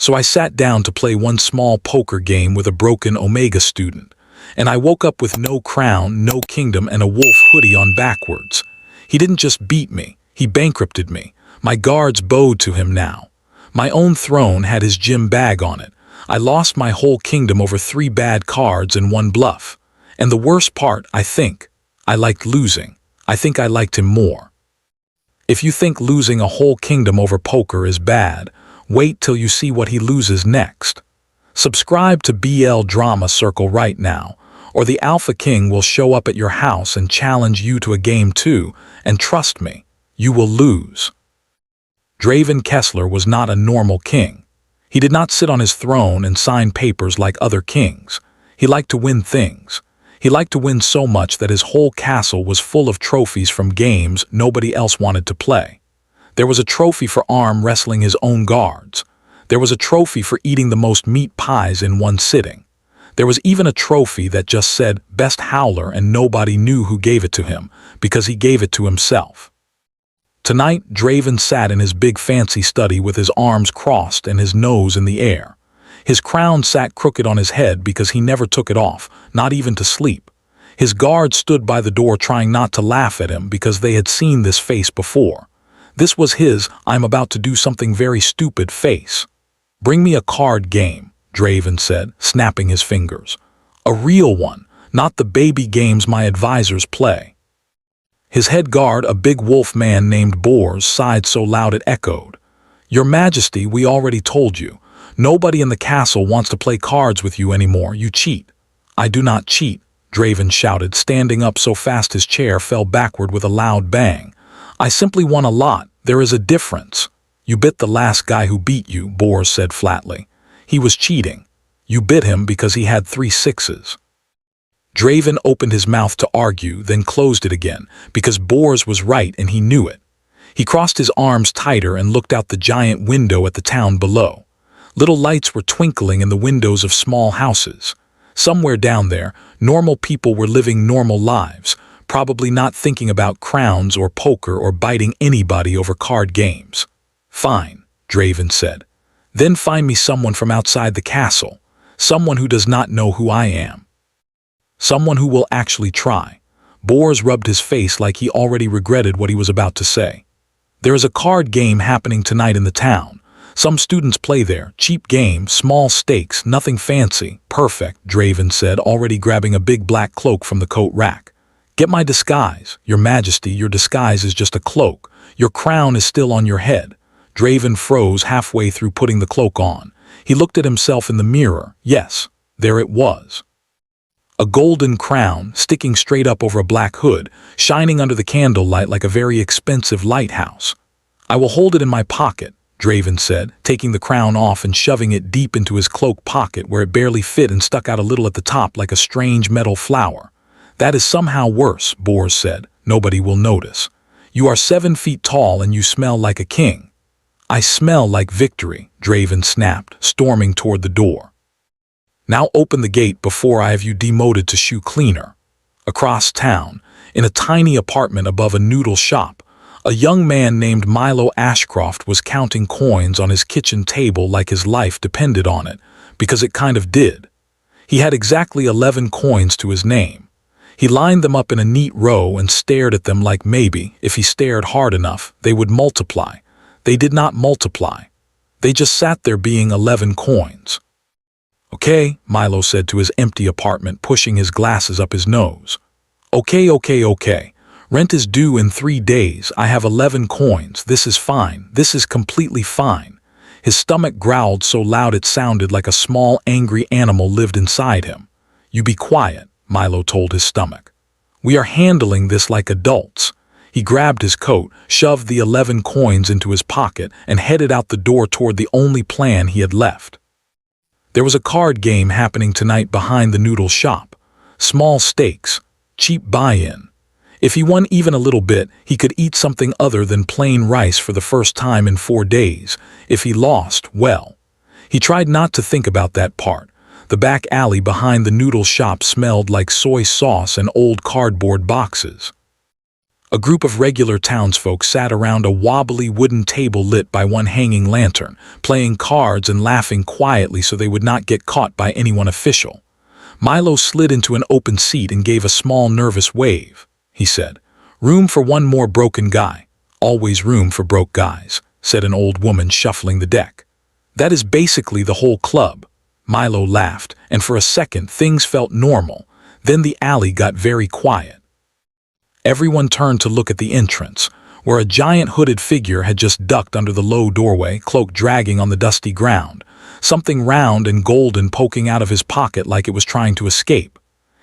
So I sat down to play one small poker game with a broken Omega student, and I woke up with no crown, no kingdom, and a wolf hoodie on backwards. He didn't just beat me, he bankrupted me. My guards bowed to him now. My own throne had his gym bag on it. I lost my whole kingdom over 3 bad cards and 1 bluff. And the worst part, I liked losing. I think I liked him more. If you think losing a whole kingdom over poker is bad, wait till you see what he loses next. Subscribe to BL Drama Circle right now, or the Alpha King will show up at your house and challenge you to a game too, and trust me, you will lose. Draven Kessler was not a normal king. He did not sit on his throne and sign papers like other kings. He liked to win things. He liked to win so much that his whole castle was full of trophies from games nobody else wanted to play. There was a trophy for arm wrestling his own guards. There was a trophy for eating the most meat pies in one sitting. There was even a trophy that just said Best Howler and nobody knew who gave it to him because he gave it to himself. Tonight, Draven sat in his big fancy study with his arms crossed and his nose in the air. His crown sat crooked on his head because he never took it off, not even to sleep. His guards stood by the door trying not to laugh at him because they had seen this face before. This was his "I'm about to do something very stupid" face. "Bring me a card game," Draven said, snapping his fingers. "A real one, not the baby games my advisors play." His head guard, a big wolf man named Bors, sighed so loud it echoed. "Your Majesty, we already told you. Nobody in the castle wants to play cards with you anymore. You cheat." "I do not cheat," Draven shouted, standing up so fast his chair fell backward with a loud bang. "I simply won a lot. There is a difference." "You bit the last guy who beat you," Bors said flatly. "He was cheating. You bit him because he had 3 6s. Draven opened his mouth to argue, then closed it again, because Bors was right and he knew it. He crossed his arms tighter and looked out the giant window at the town below. Little lights were twinkling in the windows of small houses. Somewhere down there, normal people were living normal lives, probably not thinking about crowns or poker or biting anybody over card games. "Fine," Draven said. "Then find me someone from outside the castle, someone who does not know who I am. Someone who will actually try." Bors rubbed his face like he already regretted what he was about to say. "There is a card game happening tonight in the town. Some students play there. Cheap game, small stakes, nothing fancy." "Perfect," Draven said, already grabbing a big black cloak from the coat rack. "Get my disguise." "Your Majesty, your disguise is just a cloak. Your crown is still on your head." Draven froze halfway through putting the cloak on. He looked at himself in the mirror. Yes, there it was. A golden crown, sticking straight up over a black hood, shining under the candlelight like a very expensive lighthouse. "I will hold it in my pocket," Draven said, taking the crown off and shoving it deep into his cloak pocket where it barely fit and stuck out a little at the top like a strange metal flower. "That is somehow worse," Bors said. "Nobody will notice. You are 7 feet tall and you smell like a king." "I smell like victory," Draven snapped, storming toward the door. "Now open the gate before I have you demoted to shoe cleaner." Across town, in a tiny apartment above a noodle shop, a young man named Milo Ashcroft was counting coins on his kitchen table like his life depended on it, because it kind of did. He had exactly 11 coins to his name. He lined them up in a neat row and stared at them like maybe, if he stared hard enough, they would multiply. They did not multiply. They just sat there being 11 coins. "Okay," Milo said to his empty apartment, pushing his glasses up his nose. Okay. Rent is due in 3 days. I have 11 coins. This is fine. This is completely fine." His stomach growled so loud it sounded like a small, angry animal lived inside him. "You be quiet," Milo told his stomach. "We are handling this like adults." He grabbed his coat, shoved the 11 coins into his pocket, and headed out the door toward the only plan he had left. There was a card game happening tonight behind the noodle shop. Small stakes, cheap buy-in. If he won even a little bit, he could eat something other than plain rice for the first time in 4 days. If he lost, well. He tried not to think about that part. The back alley behind the noodle shop smelled like soy sauce and old cardboard boxes. A group of regular townsfolk sat around a wobbly wooden table lit by one hanging lantern, playing cards and laughing quietly so they would not get caught by anyone official. Milo slid into an open seat and gave a small nervous wave. He said, "Room for one more broken guy. Always room for broke guys," said an old woman shuffling the deck. "That is basically the whole club." Milo laughed, and for a second things felt normal. Then the alley got very quiet. Everyone turned to look at the entrance, where a giant hooded figure had just ducked under the low doorway, cloak dragging on the dusty ground, something round and golden poking out of his pocket like it was trying to escape.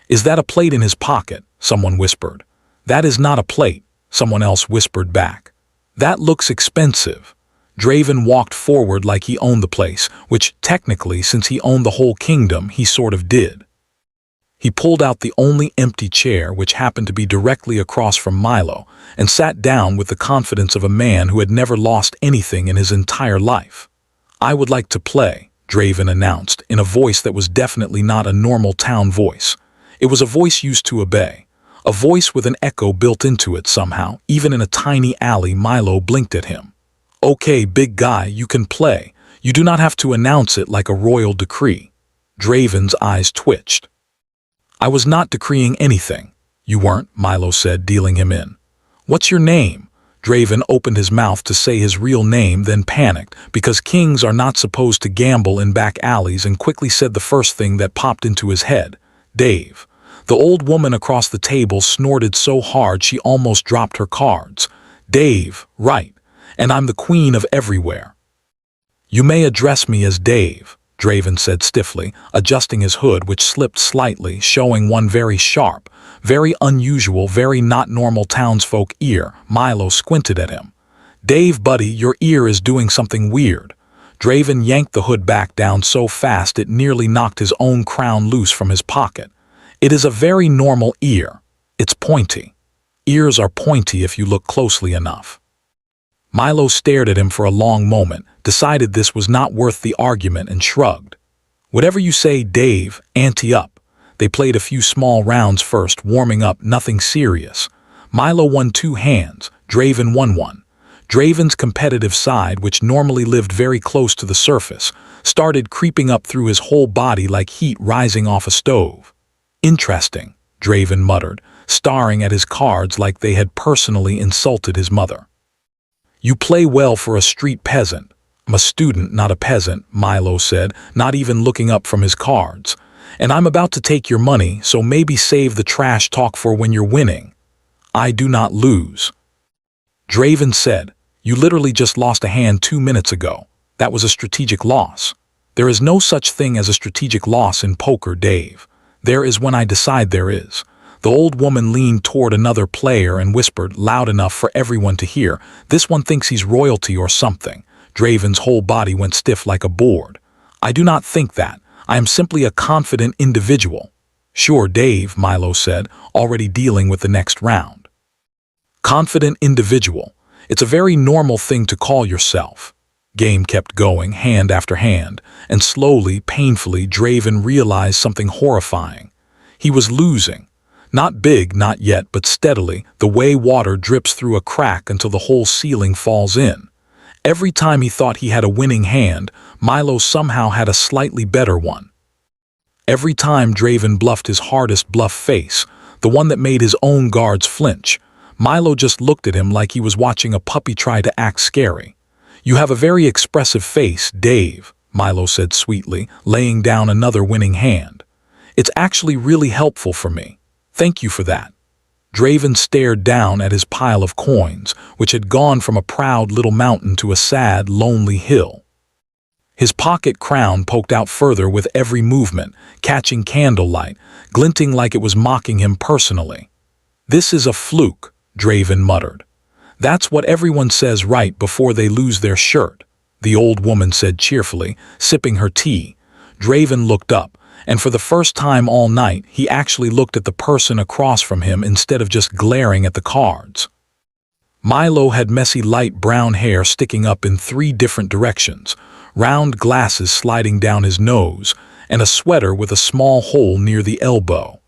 "Is that a plate in his pocket?" someone whispered. "That is not a plate," someone else whispered back. "That looks expensive." Draven walked forward like he owned the place, which technically, since he owned the whole kingdom, he sort of did. He pulled out the only empty chair, which happened to be directly across from Milo, and sat down with the confidence of a man who had never lost anything in his entire life. "I would like to play," Draven announced, in a voice that was definitely not a normal town voice. It was a voice used to obey. A voice with an echo built into it somehow. Even in a tiny alley, Milo blinked at him. "Okay, big guy, you can play. You do not have to announce it like a royal decree." Draven's eyes twitched. "I was not decreeing anything." "You weren't," Milo said, dealing him in. "What's your name?" Draven opened his mouth to say his real name, then panicked, because kings are not supposed to gamble in back alleys, and quickly said the first thing that popped into his head. "Dave." The old woman across the table snorted so hard she almost dropped her cards. "Dave, right. And I'm the queen of everywhere." "You may address me as Dave," Draven said stiffly, adjusting his hood, which slipped slightly, showing one very sharp, very unusual, very not normal townsfolk ear. Milo squinted at him. "Dave, buddy, your ear is doing something weird." Draven yanked the hood back down so fast it nearly knocked his own crown loose from his pocket. "It is a very normal ear. It's pointy. Ears are pointy if you look closely enough." Milo stared at him for a long moment, decided this was not worth the argument, and shrugged. "Whatever you say, Dave, ante up." They played a few small rounds first, warming up, nothing serious. Milo won 2 hands, Draven won 1. Draven's competitive side, which normally lived very close to the surface, started creeping up through his whole body like heat rising off a stove. "Interesting," Draven muttered, staring at his cards like they had personally insulted his mother. "You play well for a street peasant." "I'm a student, not a peasant," Milo said, not even looking up from his cards. "And I'm about to take your money, so maybe save the trash talk for when you're winning." "I do not lose." Draven said, "You literally just lost a hand 2 minutes ago. That was a strategic loss." "There is no such thing as a strategic loss in poker, Dave. There is when I decide there is." The old woman leaned toward another player and whispered, loud enough for everyone to hear, "This one thinks he's royalty or something." Draven's whole body went stiff like a board. "I do not think that. I am simply a confident individual." "Sure, Dave," Milo said, already dealing with the next round. "Confident individual. It's a very normal thing to call yourself." Game kept going, hand after hand, and slowly, painfully, Draven realized something horrifying. He was losing. Not big, not yet, but steadily, the way water drips through a crack until the whole ceiling falls in. Every time he thought he had a winning hand, Milo somehow had a slightly better one. Every time Draven bluffed his hardest bluff face, the one that made his own guards flinch, Milo just looked at him like he was watching a puppy try to act scary. "You have a very expressive face, Dave," Milo said sweetly, laying down another winning hand. "It's actually really helpful for me. Thank you for that." Draven stared down at his pile of coins, which had gone from a proud little mountain to a sad, lonely hill. His pocket crown poked out further with every movement, catching candlelight, glinting like it was mocking him personally. "This is a fluke," Draven muttered. "That's what everyone says right before they lose their shirt," the old woman said cheerfully, sipping her tea. Draven looked up, and for the first time all night, he actually looked at the person across from him instead of just glaring at the cards. Milo had messy light brown hair sticking up in 3 different directions, round glasses sliding down his nose, and a sweater with a small hole near the elbow.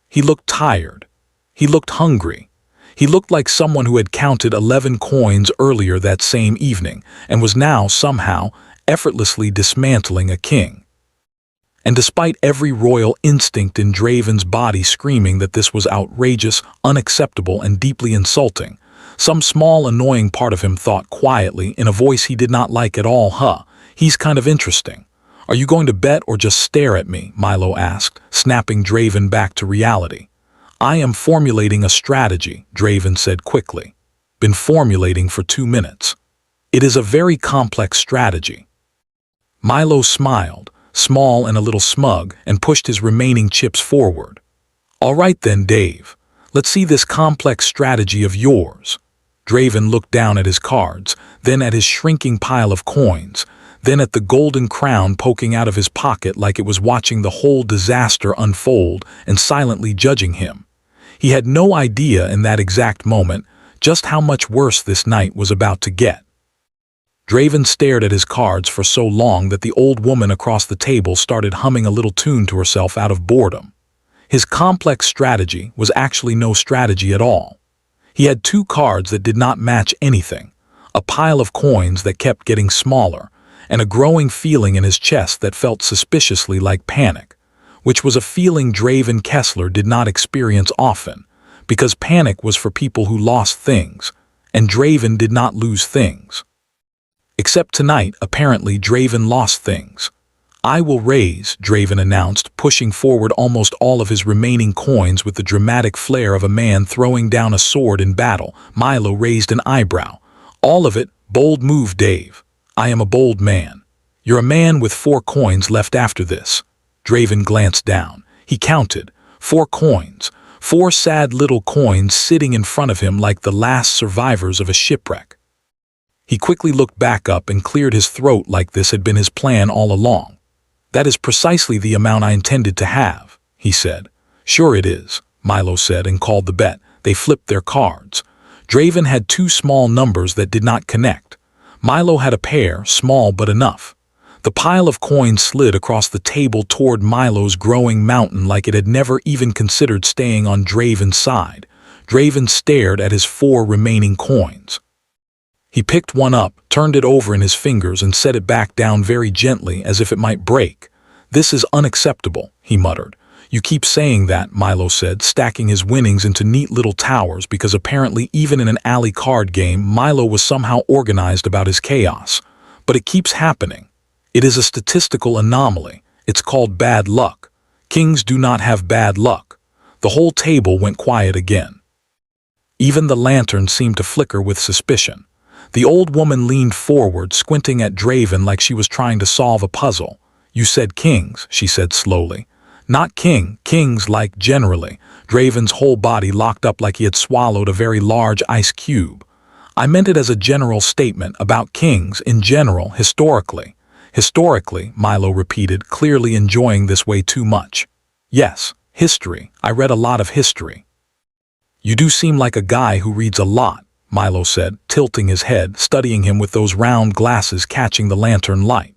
He looked tired. He looked hungry. He looked like someone who had counted 11 coins earlier that same evening and was now, somehow, effortlessly dismantling a king. And despite every royal instinct in Draven's body screaming that this was outrageous, unacceptable, and deeply insulting, some small annoying part of him thought quietly, in a voice he did not like at all, he's kind of interesting. Are you going to bet or just stare at me? Milo asked, snapping Draven back to reality. I am formulating a strategy, Draven said quickly. Been formulating for 2 minutes. It is a very complex strategy. Milo smiled, small and a little smug, and pushed his remaining chips forward. All right then, Dave. Let's see this complex strategy of yours. Draven looked down at his cards, then at his shrinking pile of coins, then at the golden crown poking out of his pocket like it was watching the whole disaster unfold and silently judging him. He had no idea in that exact moment just how much worse this night was about to get. Draven stared at his cards for so long that the old woman across the table started humming a little tune to herself out of boredom. His complex strategy was actually no strategy at all. He had 2 cards that did not match anything, a pile of coins that kept getting smaller, and a growing feeling in his chest that felt suspiciously like panic, which was a feeling Draven Kessler did not experience often, because panic was for people who lost things, and Draven did not lose things. Except tonight, apparently, Draven lost things. I will raise, Draven announced, pushing forward almost all of his remaining coins with the dramatic flair of a man throwing down a sword in battle. Milo raised an eyebrow. All of it? Bold move, Dave. I am a bold man. You're a man with 4 coins left after this. Draven glanced down. He counted. 4 coins. 4 sad little coins sitting in front of him like the last survivors of a shipwreck. He quickly looked back up and cleared his throat like this had been his plan all along. That is precisely the amount I intended to have, he said. Sure it is, Milo said and called the bet. They flipped their cards. Draven had 2 small numbers that did not connect. Milo had a pair, small but enough. The pile of coins slid across the table toward Milo's growing mountain like it had never even considered staying on Draven's side. Draven stared at his 4 remaining coins. He picked one up, turned it over in his fingers and set it back down very gently as if it might break. This is unacceptable, he muttered. You keep saying that, Milo said, stacking his winnings into neat little towers because apparently even in an alley card game, Milo was somehow organized about his chaos. But it keeps happening. It is a statistical anomaly. It's called bad luck. Kings do not have bad luck. The whole table went quiet again. Even the lantern seemed to flicker with suspicion. The old woman leaned forward, squinting at Draven like she was trying to solve a puzzle. You said kings, she said slowly. Not kings like generally. Draven's whole body locked up like he had swallowed a very large ice cube. I meant it as a general statement about kings in general, historically. Historically, Milo repeated, clearly enjoying this way too much. Yes, history. I read a lot of history. You do seem like a guy who reads a lot, Milo said, tilting his head, studying him with those round glasses catching the lantern light.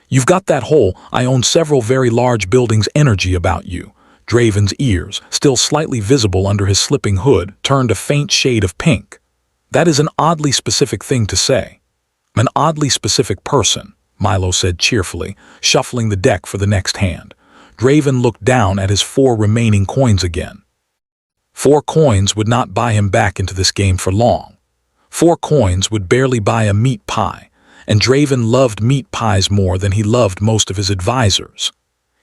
You've got that whole, I own several very large buildings energy about you. Draven's ears, still slightly visible under his slipping hood, turned a faint shade of pink. That is an oddly specific thing to say. An oddly specific person, Milo said cheerfully, shuffling the deck for the next hand. Draven looked down at his 4 remaining coins again. 4 coins would not buy him back into this game for long. 4 coins would barely buy a meat pie, and Draven loved meat pies more than he loved most of his advisors.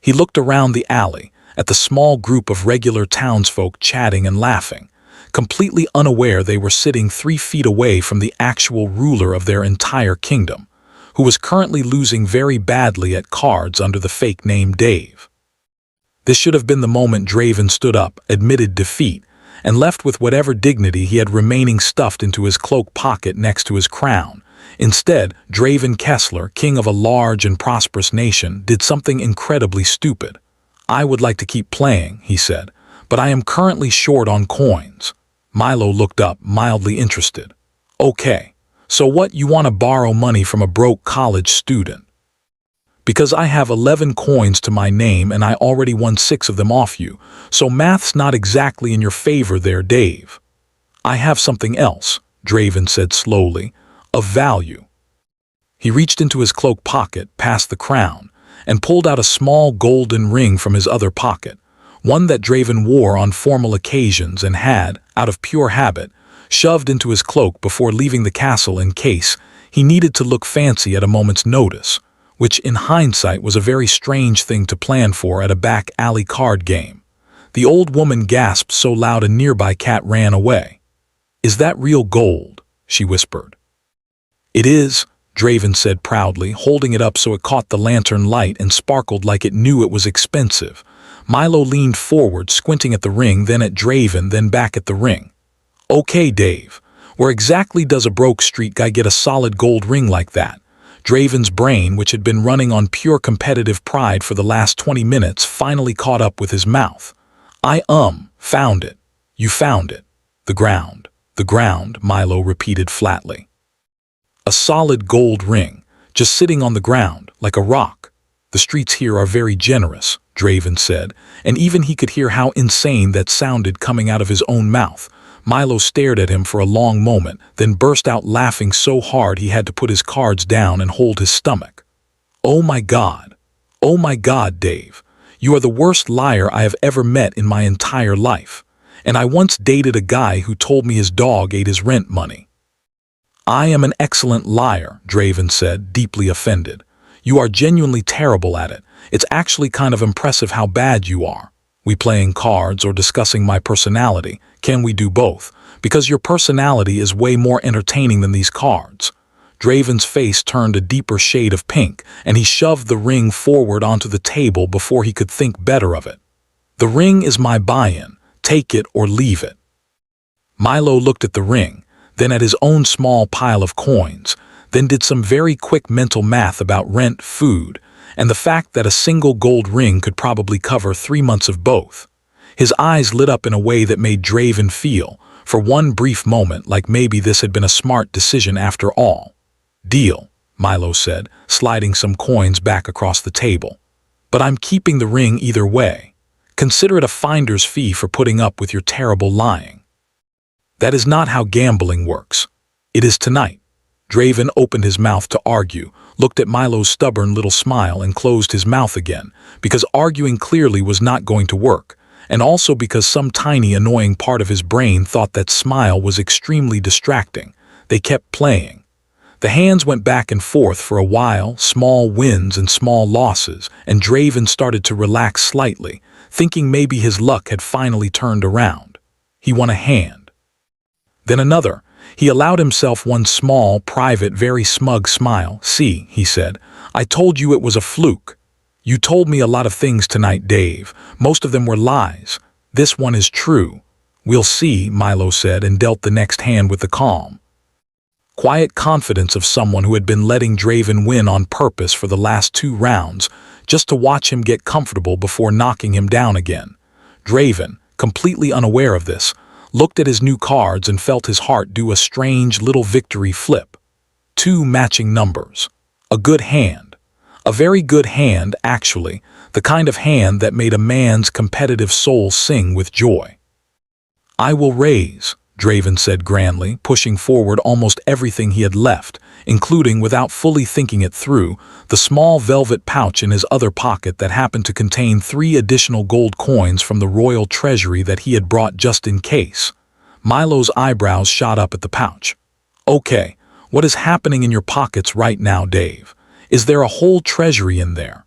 He looked around the alley, at the small group of regular townsfolk chatting and laughing, completely unaware they were sitting 3 feet away from the actual ruler of their entire kingdom, who was currently losing very badly at cards under the fake name Dave. This should have been the moment Draven stood up, admitted defeat, and left with whatever dignity he had remaining stuffed into his cloak pocket next to his crown. Instead, Draven Kessler, king of a large and prosperous nation, did something incredibly stupid. I would like to keep playing, he said, but I am currently short on coins. Milo looked up, mildly interested. Okay, so what, you want to borrow money from a broke college student? Because I have 11 coins to my name and I already won 6 of them off you, so math's not exactly in your favor there, Dave. I have something else, Draven said slowly, of value. He reached into his cloak pocket past the crown and pulled out a small golden ring from his other pocket, one that Draven wore on formal occasions and had, out of pure habit, shoved into his cloak before leaving the castle in case he needed to look fancy at a moment's notice, which in hindsight was a very strange thing to plan for at a back alley card game. The old woman gasped so loud a nearby cat ran away. "Is that real gold?" she whispered. "It is," Draven said proudly, holding it up so it caught the lantern light and sparkled like it knew it was expensive. Milo leaned forward, squinting at the ring, then at Draven, then back at the ring. "Okay, Dave, where exactly does a broke street guy get a solid gold ring like that?" Draven's brain, which had been running on pure competitive pride for the last 20 minutes, finally caught up with his mouth. "I found it. You found it. The ground, Milo repeated flatly. "A solid gold ring, just sitting on the ground, like a rock. The streets here are very generous," Draven said, and even he could hear how insane that sounded coming out of his own mouth. Milo stared at him for a long moment, then burst out laughing so hard he had to put his cards down and hold his stomach. Oh my God, Dave. You are the worst liar I have ever met in my entire life. And I once dated a guy who told me his dog ate his rent money." "I am an excellent liar," Draven said, deeply offended. "You are genuinely terrible at it. It's actually kind of impressive how bad you are. We playing cards or discussing my personality? Can we do both? Because your personality is way more entertaining than these cards." Draven's face turned a deeper shade of pink, and he shoved the ring forward onto the table before he could think better of it. "The ring is my buy-in. Take it or leave it." Milo looked at the ring, then at his own small pile of coins, then did some very quick mental math about rent, food, and the fact that a single gold ring could probably cover 3 months of both. His eyes lit up in a way that made Draven feel, for one brief moment, like maybe this had been a smart decision after all. "Deal," Milo said, sliding some coins back across the table. "But I'm keeping the ring either way. Consider it a finder's fee for putting up with your terrible lying." "That is not how gambling works. It is tonight." Draven opened his mouth to argue, looked at Milo's stubborn little smile and closed his mouth again, because arguing clearly was not going to work, and also because some tiny annoying part of his brain thought that smile was extremely distracting. They kept playing. The hands went back and forth for a while, small wins and small losses, and Draven started to relax slightly, thinking maybe his luck had finally turned around. He won a hand. Then another. He allowed himself one small, private, very smug smile. "See," he said, "I told you it was a fluke. You told me a lot of things tonight, Dave. Most of them were lies. This one is true. We'll see," Milo said, and dealt the next hand with the calm, quiet confidence of someone who had been letting Draven win on purpose for the last 2 rounds, just to watch him get comfortable before knocking him down again. Draven, completely unaware of this, looked at his new cards and felt his heart do a strange little victory flip. 2 matching numbers. A good hand. A very good hand, actually, the kind of hand that made a man's competitive soul sing with joy. "I will raise," Draven said grandly, pushing forward almost everything he had left, including, without fully thinking it through, the small velvet pouch in his other pocket that happened to contain 3 additional gold coins from the royal treasury that he had brought just in case. Milo's eyebrows shot up at the pouch. "Okay, what is happening in your pockets right now, Dave? Is there a whole treasury in there?"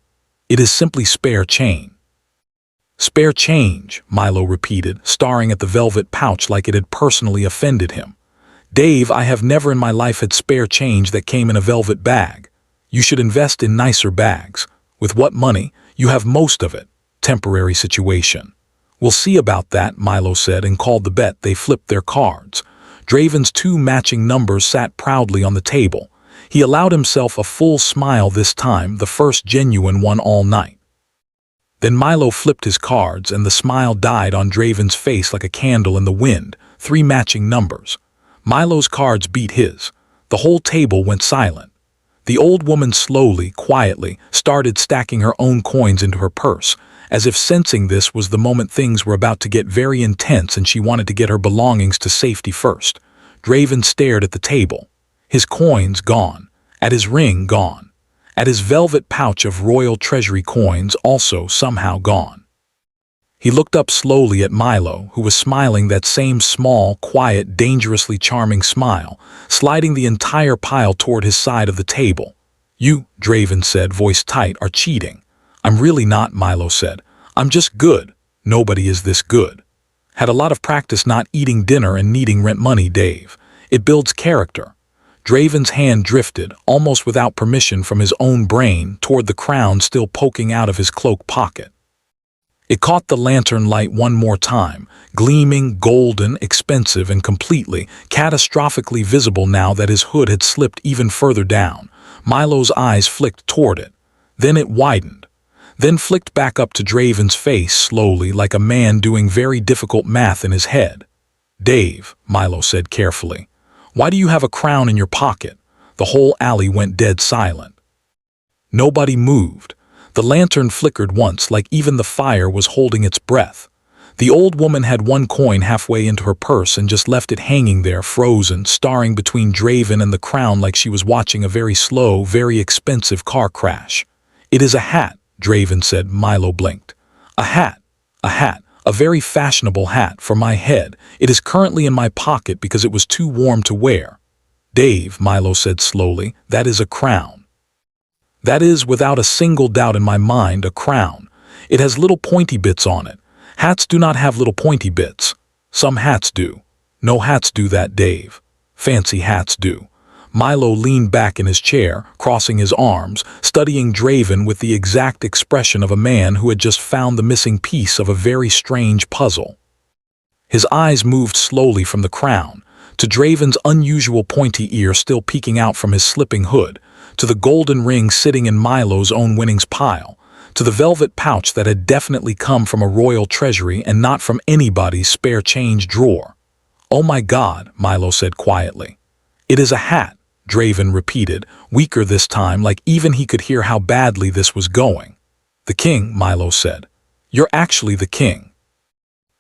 "It is simply spare chain." "Spare change," Milo repeated, staring at the velvet pouch like it had personally offended him. "Dave, I have never in my life had spare change that came in a velvet bag. You should invest in nicer bags. With what money? You have most of it. Temporary situation." "We'll see about that," Milo said, and called the bet. They flipped their cards. Draven's 2 matching numbers sat proudly on the table. He allowed himself a full smile this time, the first genuine one all night. Then Milo flipped his cards, and the smile died on Draven's face like a candle in the wind. 3 matching numbers. Milo's cards beat his. The whole table went silent. The old woman slowly, quietly, started stacking her own coins into her purse, as if sensing this was the moment things were about to get very intense and she wanted to get her belongings to safety first. Draven stared at the table. His coins gone. At his ring gone. At his velvet pouch of royal treasury coins also somehow gone. He looked up slowly at Milo, who was smiling that same small, quiet, dangerously charming smile, sliding the entire pile toward his side of the table. "You," Draven said, voice tight, "are cheating." "I'm really not," Milo said. "I'm just good. Nobody is this good. Had a lot of practice not eating dinner and needing rent money, Dave. It builds character." Draven's hand drifted, almost without permission from his own brain, toward the crown still poking out of his cloak pocket. It caught the lantern light one more time, gleaming, golden, expensive, and completely, catastrophically visible now that his hood had slipped even further down. Milo's eyes flicked toward it. Then it widened. Then flicked back up to Draven's face slowly, like a man doing very difficult math in his head. "Dave," Milo said carefully, "why do you have a crown in your pocket?" The whole alley went dead silent. Nobody moved. The lantern flickered once, like even the fire was holding its breath. The old woman had one coin halfway into her purse and just left it hanging there, frozen, staring between Draven and the crown like she was watching a very slow, very expensive car crash. "It is a hat," Draven said. Milo blinked. "A hat. A hat. A very fashionable hat for my head. It is currently in my pocket because it was too warm to wear." "Dave," Milo said slowly, "that is a crown. That is, without a single doubt in my mind, a crown. It has little pointy bits on it. Hats do not have little pointy bits. Some hats do. No hats do that, Dave. Fancy hats do." Milo leaned back in his chair, crossing his arms, studying Draven with the exact expression of a man who had just found the missing piece of a very strange puzzle. His eyes moved slowly from the crown, to Draven's unusual pointy ear still peeking out from his slipping hood, to the golden ring sitting in Milo's own winnings pile, to the velvet pouch that had definitely come from a royal treasury and not from anybody's spare change drawer. "Oh my God," Milo said quietly. "It is a hat," Draven repeated, weaker this time, like even he could hear how badly this was going. "The king," Milo said. "You're actually the king.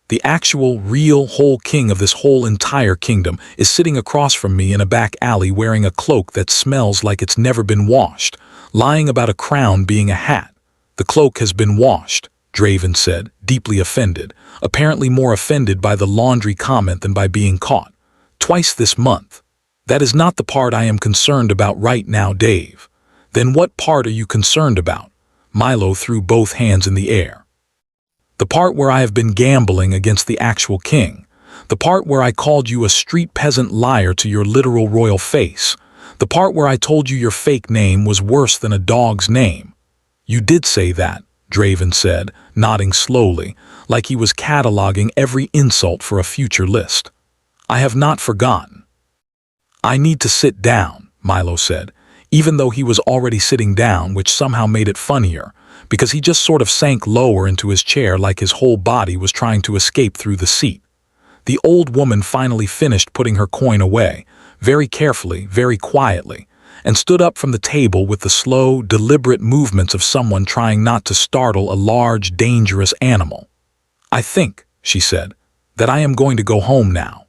The actual, real, whole king of this whole entire kingdom is sitting across from me in a back alley wearing a cloak that smells like it's never been washed, lying about a crown being a hat. The cloak has been washed," Draven said, deeply offended, apparently more offended by the laundry comment than by being caught. "Twice this month. That is not the part I am concerned about right now, Dave." "Then what part are you concerned about?" Milo threw both hands in the air. "The part where I have been gambling against the actual king. The part where I called you a street peasant liar to your literal royal face. The part where I told you your fake name was worse than a dog's name." "You did say that," Draven said, nodding slowly, like he was cataloging every insult for a future list. "I have not forgotten." "I need to sit down," Milo said, even though he was already sitting down, which somehow made it funnier, because he just sort of sank lower into his chair like his whole body was trying to escape through the seat. The old woman finally finished putting her coin away, very carefully, very quietly, and stood up from the table with the slow, deliberate movements of someone trying not to startle a large, dangerous animal. "I think," she said, "that I am going to go home now.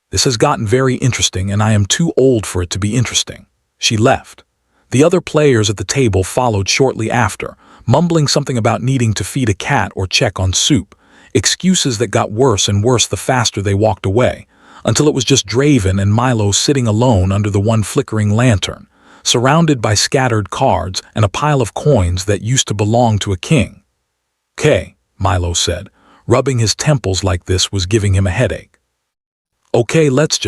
This has gotten very interesting and I am too old for it to be interesting." She left. The other players at the table followed shortly after, mumbling something about needing to feed a cat or check on soup, excuses that got worse and worse the faster they walked away, until it was just Draven and Milo sitting alone under the one flickering lantern, surrounded by scattered cards and a pile of coins that used to belong to a king. "Okay," Milo said, rubbing his temples like this was giving him a headache. "Okay, let's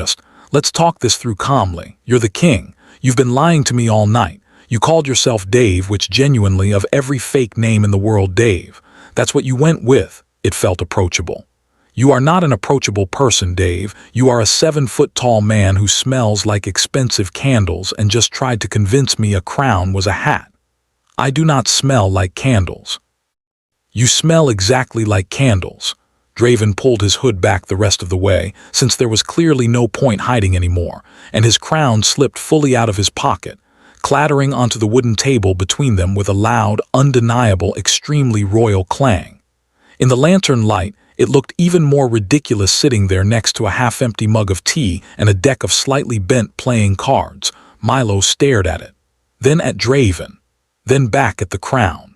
talk this through calmly. You're the king. You've been lying to me all night. You called yourself Dave, which genuinely, of every fake name in the world, Dave. That's what you went with." It felt approachable. "You are not an approachable person, Dave. You are a 7-foot-tall man who smells like expensive candles and just tried to convince me a crown was a hat. I do not smell like candles." "You smell exactly like candles." Draven pulled his hood back the rest of the way, since there was clearly no point hiding anymore, and his crown slipped fully out of his pocket, clattering onto the wooden table between them with a loud, undeniable, extremely royal clang. In the lantern light, it looked even more ridiculous sitting there next to a half-empty mug of tea and a deck of slightly bent playing cards. Milo stared at it, then at Draven, then back at the crown.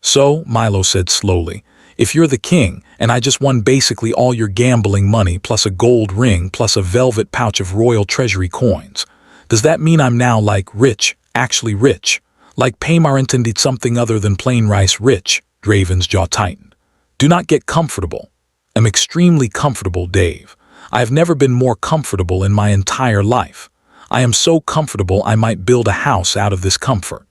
"So," Milo said slowly, "if you're the king, and I just won basically all your gambling money plus a gold ring plus a velvet pouch of royal treasury coins, does that mean I'm now like rich, actually rich? Like Paymarintended something other than plain rice rich?" Draven's jaw tightened. "Do not get comfortable. I'm extremely comfortable, Dave. I have never been more comfortable in my entire life. I am so comfortable I might build a house out of this comfort."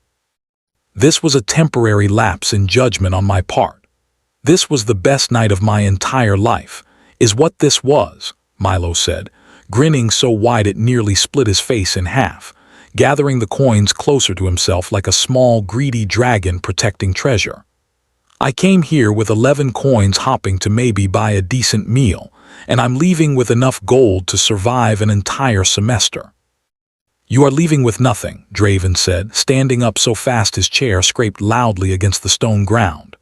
This was a temporary lapse in judgment on my part. "This was the best night of my entire life, is what this was," Milo said, grinning so wide it nearly split his face in half, gathering the coins closer to himself like a small, greedy dragon protecting treasure. "I came here with 11 coins hopping to maybe buy a decent meal, and I'm leaving with enough gold to survive an entire semester." "You are leaving with nothing," Draven said, standing up so fast his chair scraped loudly against the stone ground.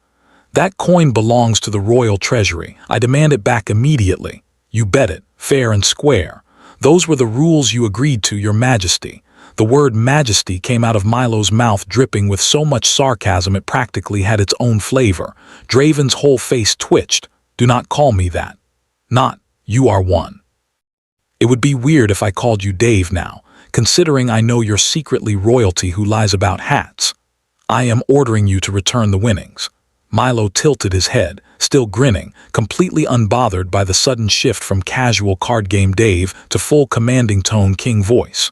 "That coin belongs to the royal treasury. I demand it back immediately. You bet it, fair and square. Those were the rules you agreed to, Your Majesty." The word majesty came out of Milo's mouth dripping with so much sarcasm it practically had its own flavor. Draven's whole face twitched. "Do not call me that. Not, you are one. It would be weird if I called you Dave now, considering I know you're secretly royalty who lies about hats. I am ordering you to return the winnings." Milo tilted his head, still grinning, completely unbothered by the sudden shift from casual card game Dave to full commanding tone king voice.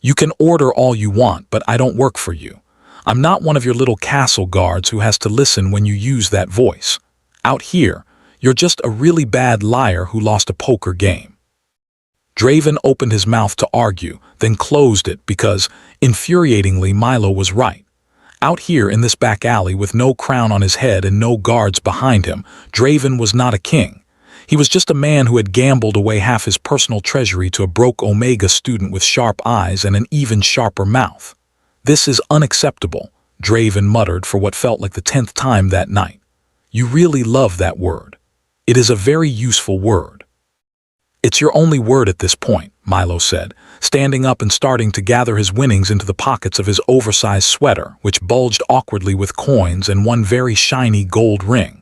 "You can order all you want, but I don't work for you. I'm not one of your little castle guards who has to listen when you use that voice. Out here, you're just a really bad liar who lost a poker game." Draven opened his mouth to argue, then closed it because, infuriatingly, Milo was right. Out here in this back alley with no crown on his head and no guards behind him, Draven was not a king. He was just a man who had gambled away half his personal treasury to a broke Omega student with sharp eyes and an even sharper mouth. "This is unacceptable," Draven muttered for what felt like the 10th time that night. "You really love that word. It is a very useful word." "It's your only word at this point," Milo said, standing up and starting to gather his winnings into the pockets of his oversized sweater, which bulged awkwardly with coins and one very shiny gold ring.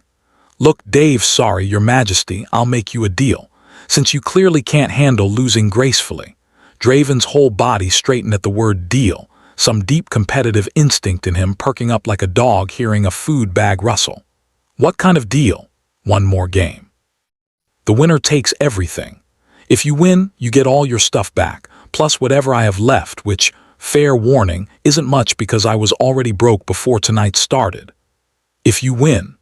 "Look, Dave, sorry, Your Majesty, I'll make you a deal, since you clearly can't handle losing gracefully." Draven's whole body straightened at the word deal, some deep competitive instinct in him perking up like a dog hearing a food bag rustle. "What kind of deal?" "One more game. The winner takes everything. If you win, you get all your stuff back, plus whatever I have left, which, fair warning, isn't much because I was already broke before tonight started." "If you win."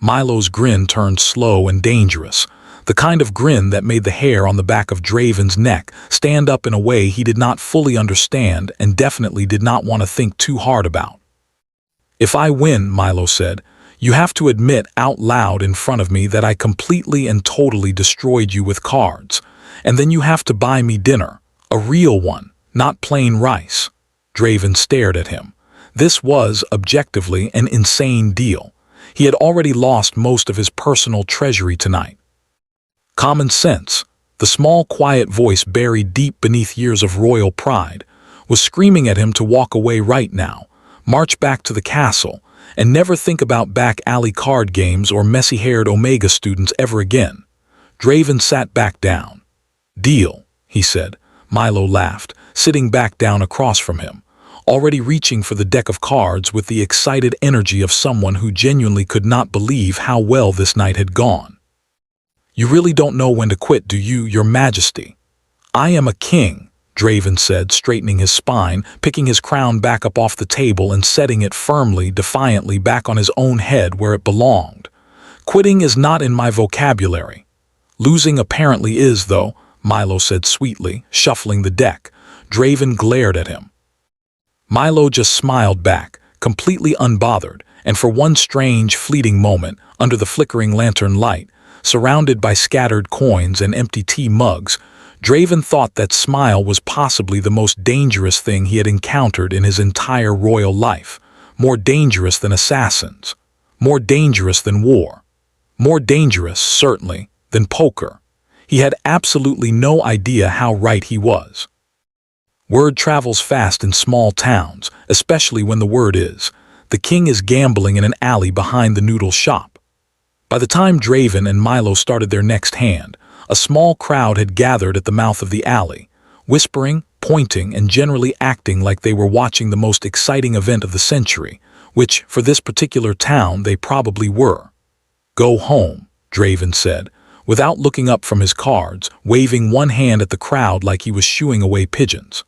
Milo's grin turned slow and dangerous, the kind of grin that made the hair on the back of Draven's neck stand up in a way he did not fully understand and definitely did not want to think too hard about. "If I win," Milo said, "you have to admit out loud in front of me that I completely and totally destroyed you with cards, and then you have to buy me dinner, a real one, not plain rice." Draven stared at him. This was, objectively, an insane deal. He had already lost most of his personal treasury tonight. Common sense, the small quiet voice buried deep beneath years of royal pride, was screaming at him to walk away right now, march back to the castle, and never think about back alley card games or messy-haired Omega students ever again. Draven sat back down. "Deal," he said. Milo laughed, sitting back down across from him, already reaching for the deck of cards with the excited energy of someone who genuinely could not believe how well this night had gone. "You really don't know when to quit, do you, Your Majesty?" "I am a king," Draven said, straightening his spine, picking his crown back up off the table and setting it firmly, defiantly back on his own head where it belonged. "Quitting is not in my vocabulary." "Losing apparently is, though," Milo said sweetly, shuffling the deck. Draven glared at him. Milo just smiled back, completely unbothered, and for one strange, fleeting moment, under the flickering lantern light, surrounded by scattered coins and empty tea mugs, Draven thought that smile was possibly the most dangerous thing he had encountered in his entire royal life, more dangerous than assassins, more dangerous than war, more dangerous, certainly, than poker. He had absolutely no idea how right he was. Word travels fast in small towns, especially when the word is, the king is gambling in an alley behind the noodle shop. By the time Draven and Milo started their next hand, a small crowd had gathered at the mouth of the alley, whispering, pointing, and generally acting like they were watching the most exciting event of the century, which, for this particular town, they probably were. "Go home," Draven said, without looking up from his cards, waving one hand at the crowd like he was shooing away pigeons.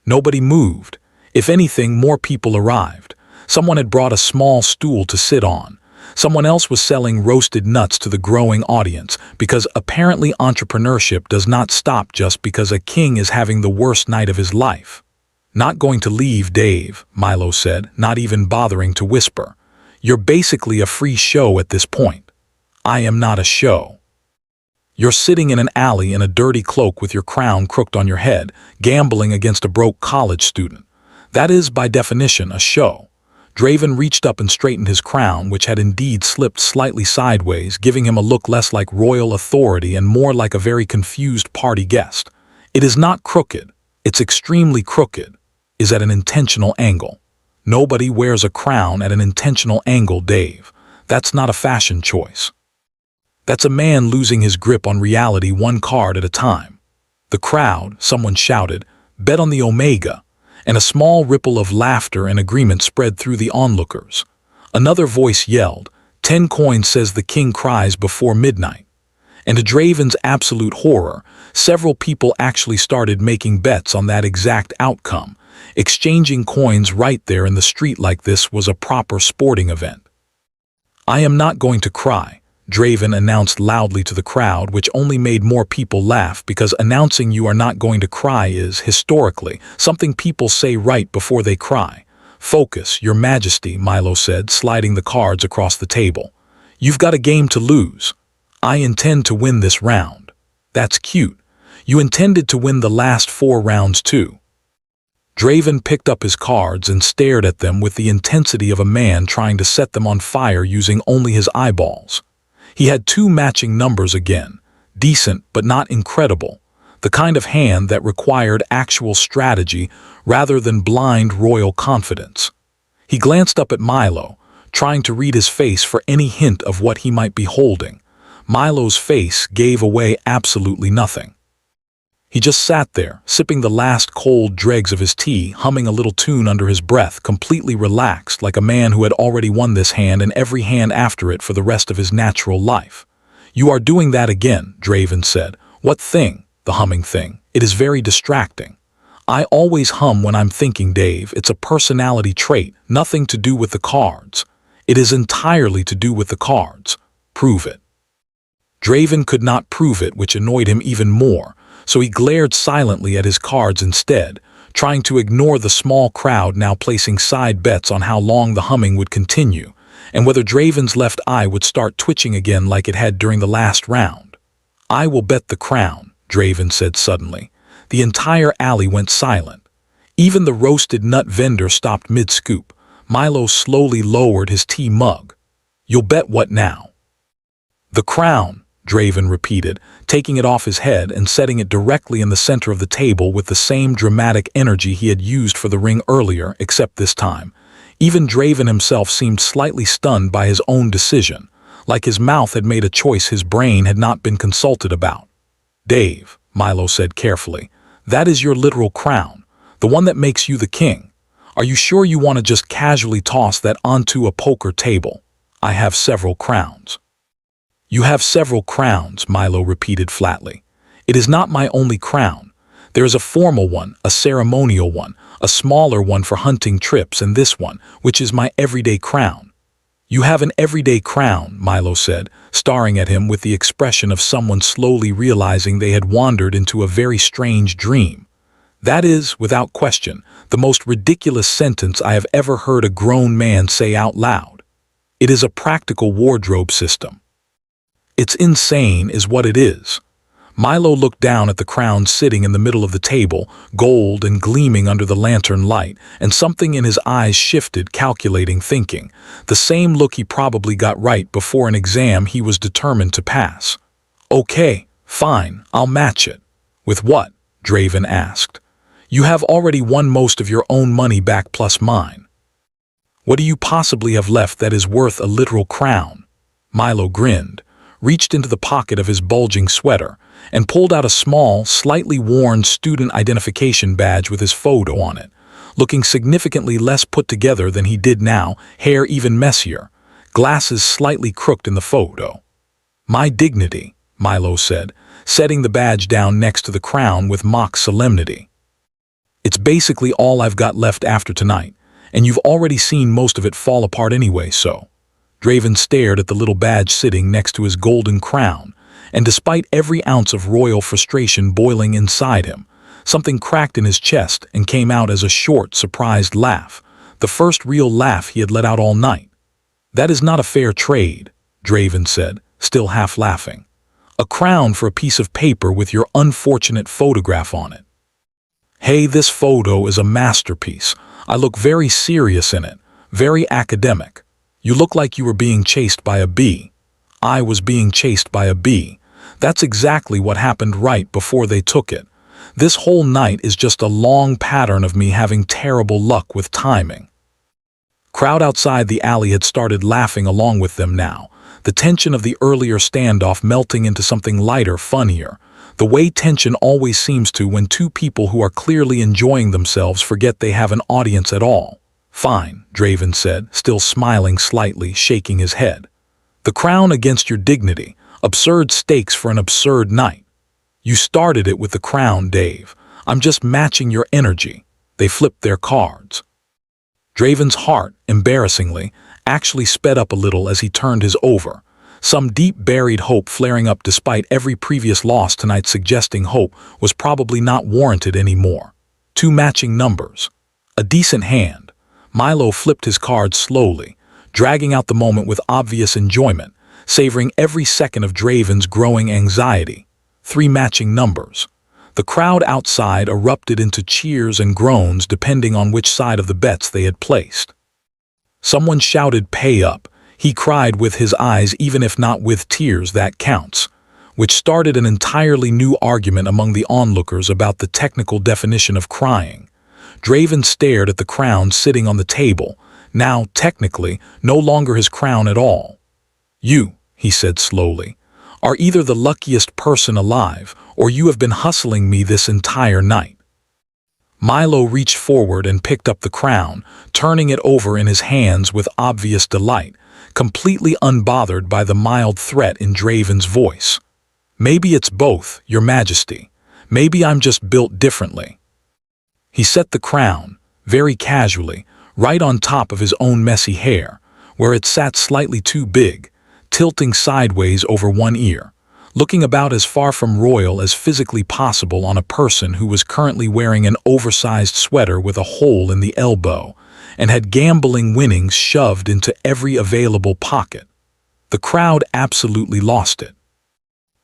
Nobody moved. If anything, more people arrived. Someone had brought a small stool to sit on. Someone else was selling roasted nuts to the growing audience, because apparently entrepreneurship does not stop just because a king is having the worst night of his life. "Not going to leave, Dave," Milo said, not even bothering to whisper. "You're basically a free show at this point." "I am not a show." "You're sitting in an alley in a dirty cloak with your crown crooked on your head, gambling against a broke college student. That is, by definition, a show." Draven reached up and straightened his crown, which had indeed slipped slightly sideways, giving him a look less like royal authority and more like a very confused party guest. "It is not crooked. It's extremely crooked. Is at an intentional angle. Nobody wears a crown at an intentional angle, Dave. That's not a fashion choice. That's a man losing his grip on reality one card at a time." The crowd, someone shouted, bet on the Omega, and a small ripple of laughter and agreement spread through the onlookers. Another voice yelled, 10 coins says the king cries before midnight. And to Draven's absolute horror, several people actually started making bets on that exact outcome. Exchanging coins right there in the street like this was a proper sporting event. "I am not going to cry," Draven announced loudly to the crowd, which only made more people laugh because announcing you are not going to cry is, historically, something people say right before they cry. "Focus, Your Majesty," Milo said, sliding the cards across the table. "You've got a game to lose. I intend to win this round." "That's cute. You intended to win the last 4 rounds too." Draven picked up his cards and stared at them with the intensity of a man trying to set them on fire using only his eyeballs. He had 2 matching numbers again, decent but not incredible, the kind of hand that required actual strategy rather than blind royal confidence. He glanced up at Milo, trying to read his face for any hint of what he might be holding. Milo's face gave away absolutely nothing. He just sat there, sipping the last cold dregs of his tea, humming a little tune under his breath, completely relaxed like a man who had already won this hand and every hand after it for the rest of his natural life. "You are doing that again," Draven said. "What thing?" "The humming thing. It is very distracting." "I always hum when I'm thinking, Dave. It's a personality trait, nothing to do with the cards." "It is entirely to do with the cards." "Prove it." Draven could not prove it, which annoyed him even more, so he glared silently at his cards instead, trying to ignore the small crowd now placing side bets on how long the humming would continue, and whether Draven's left eye would start twitching again like it had during the last round. "I will bet the crown," Draven said suddenly. The entire alley went silent. Even the roasted nut vendor stopped mid-scoop. Milo slowly lowered his tea mug. "You'll bet what now?" "The crown," Draven repeated, taking it off his head and setting it directly in the center of the table with the same dramatic energy he had used for the ring earlier, except this time. Even Draven himself seemed slightly stunned by his own decision, like his mouth had made a choice his brain had not been consulted about. "Dave," Milo said carefully, "that is your literal crown, the one that makes you the king. Are you sure you want to just casually toss that onto a poker table? I have several crowns." "You have several crowns," Milo repeated flatly. "It is not my only crown. There is a formal one, a ceremonial one, a smaller one for hunting trips, and this one, which is my everyday crown." "You have an everyday crown," Milo said, staring at him with the expression of someone slowly realizing they had wandered into a very strange dream. "That is, without question, the most ridiculous sentence I have ever heard a grown man say out loud. It is a practical wardrobe system. It's insane is what it is." Milo looked down at the crown sitting in the middle of the table, gold and gleaming under the lantern light, and something in his eyes shifted, calculating, thinking. The same look he probably got right before an exam he was determined to pass. "Okay, fine, I'll match it." "With what?" Draven asked. "You have already won most of your own money back plus mine. What do you possibly have left that is worth a literal crown?" Milo grinned, reached into the pocket of his bulging sweater, and pulled out a small, slightly worn student identification badge with his photo on it, looking significantly less put together than he did now, hair even messier, glasses slightly crooked in the photo. "My dignity," Milo said, setting the badge down next to the crown with mock solemnity. "It's basically all I've got left after tonight, and you've already seen most of it fall apart anyway, so." Draven stared at the little badge sitting next to his golden crown, and despite every ounce of royal frustration boiling inside him, something cracked in his chest and came out as a short, surprised laugh, the first real laugh he had let out all night. "That is not a fair trade," Draven said, still half laughing. "A crown for a piece of paper with your unfortunate photograph on it." "Hey, this photo is a masterpiece. I look very serious in it, very academic. You look like you were being chased by a bee." "I was being chased by a bee. That's exactly what happened right before they took it. This whole night is just a long pattern of me having terrible luck with timing." Crowd outside the alley had started laughing along with them now, the tension of the earlier standoff melting into something lighter, funnier, the way tension always seems to when two people who are clearly enjoying themselves forget they have an audience at all. "Fine," Draven said, still smiling slightly, shaking his head. "The crown against your dignity. Absurd stakes for an absurd night." "You started it with the crown, Dave. I'm just matching your energy." They flipped their cards. Draven's heart, embarrassingly, actually sped up a little as he turned his over, some deep buried hope flaring up despite every previous loss tonight suggesting hope was probably not warranted anymore. Two matching numbers. A decent hand. Milo flipped his cards slowly, dragging out the moment with obvious enjoyment, savoring every second of Draven's growing anxiety. Three matching numbers. The crowd outside erupted into cheers and groans depending on which side of the bets they had placed. Someone shouted, "Pay up." He cried with his eyes, even if not with tears, "That counts," which started an entirely new argument among the onlookers about the technical definition of crying. Draven stared at the crown sitting on the table, now, technically, no longer his crown at all. "You," he said slowly, "are either the luckiest person alive, or you have been hustling me this entire night." Milo reached forward and picked up the crown, turning it over in his hands with obvious delight, completely unbothered by the mild threat in Draven's voice. "Maybe it's both, Your Majesty. Maybe I'm just built differently." He set the crown, very casually, right on top of his own messy hair, where it sat slightly too big, tilting sideways over one ear, looking about as far from royal as physically possible on a person who was currently wearing an oversized sweater with a hole in the elbow and had gambling winnings shoved into every available pocket. The crowd absolutely lost it.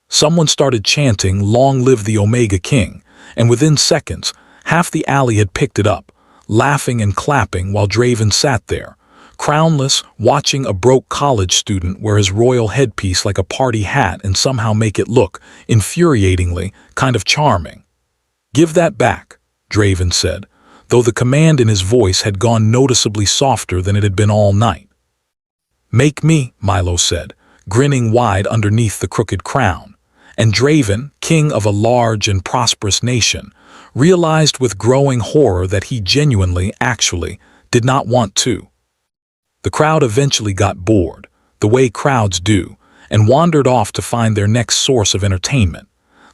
Someone started chanting, "Long live the Omega King," and within seconds, half the alley had picked it up, laughing and clapping while Draven sat there, crownless, watching a broke college student wear his royal headpiece like a party hat and somehow make it look, infuriatingly, kind of charming. "Give that back," Draven said, though the command in his voice had gone noticeably softer than it had been all night. "Make me," Milo said, grinning wide underneath the crooked crown, and Draven, king of a large and prosperous nation, realized with growing horror that he genuinely, actually, did not want to. The crowd eventually got bored, the way crowds do, and wandered off to find their next source of entertainment,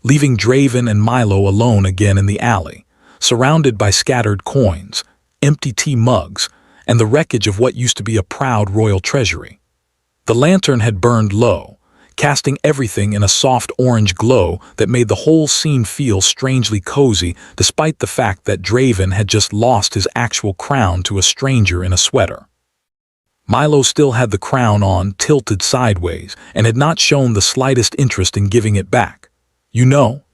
leaving Draven and Milo alone again in the alley, surrounded by scattered coins, empty tea mugs, and the wreckage of what used to be a proud royal treasury. The lantern had burned low, casting everything in a soft orange glow that made the whole scene feel strangely cozy despite the fact that Draven had just lost his actual crown to a stranger in a sweater. Milo still had the crown on, tilted sideways, and had not shown the slightest interest in giving it back.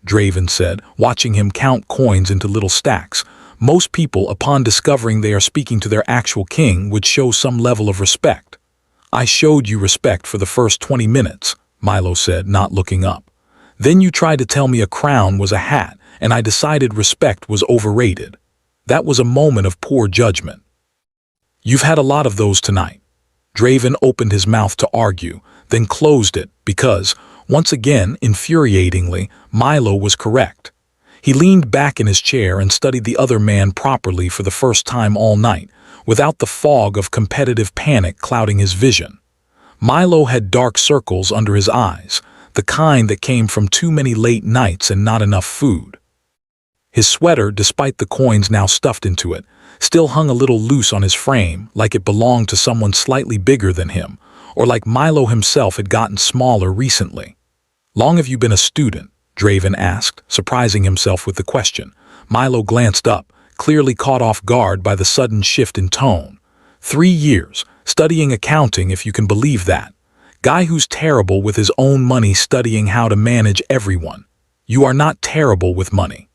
Draven said, watching him count coins into little stacks. Most people, upon discovering they are speaking to their actual king, would show some level of respect. I showed you respect for the first 20 minutes, Milo said, not looking up. Then you tried to tell me a crown was a hat, and I decided respect was overrated. That was a moment of poor judgment. You've had a lot of those tonight. Draven opened his mouth to argue, then closed it because, once again, infuriatingly, Milo was correct. He leaned back in his chair and studied the other man properly for the first time all night, without the fog of competitive panic clouding his vision. Milo had dark circles under his eyes, the kind that came from too many late nights and not enough food. His sweater, despite the coins now stuffed into it, still hung a little loose on his frame, like it belonged to someone slightly bigger than him, or like Milo himself had gotten smaller recently. Long have you been a student? Draven asked, surprising himself with the question. Milo glanced up, clearly caught off guard by the sudden shift in tone. 3 years, studying accounting if you can believe that. Guy who's terrible with his own money studying how to manage everyone. You are not terrible with money.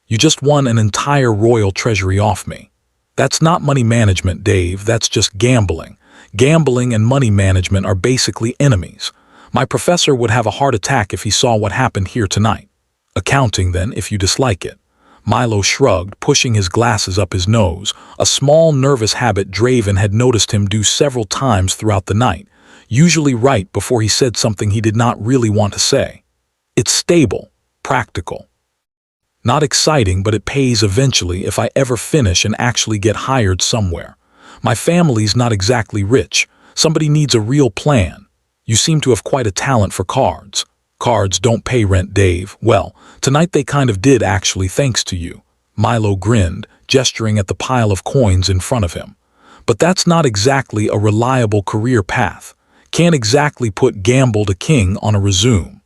You just won an entire royal treasury off me. That's not money management, Dave, that's just gambling. Gambling and money management are basically enemies. My professor would have a heart attack if he saw what happened here tonight. Accounting, then, if you dislike it. Milo shrugged, pushing his glasses up his nose, a small nervous habit Draven had noticed him do several times throughout the night, usually right before he said something he did not really want to say. It's stable, practical. Not exciting, but it pays eventually if I ever finish and actually get hired somewhere. My family's not exactly rich. Somebody needs a real plan. You seem to have quite a talent for cards. Cards don't pay rent, Dave. Well, tonight they kind of did actually, thanks to you. Milo grinned, gesturing at the pile of coins in front of him. But that's not exactly a reliable career path. Can't exactly put gamble to king on a resume.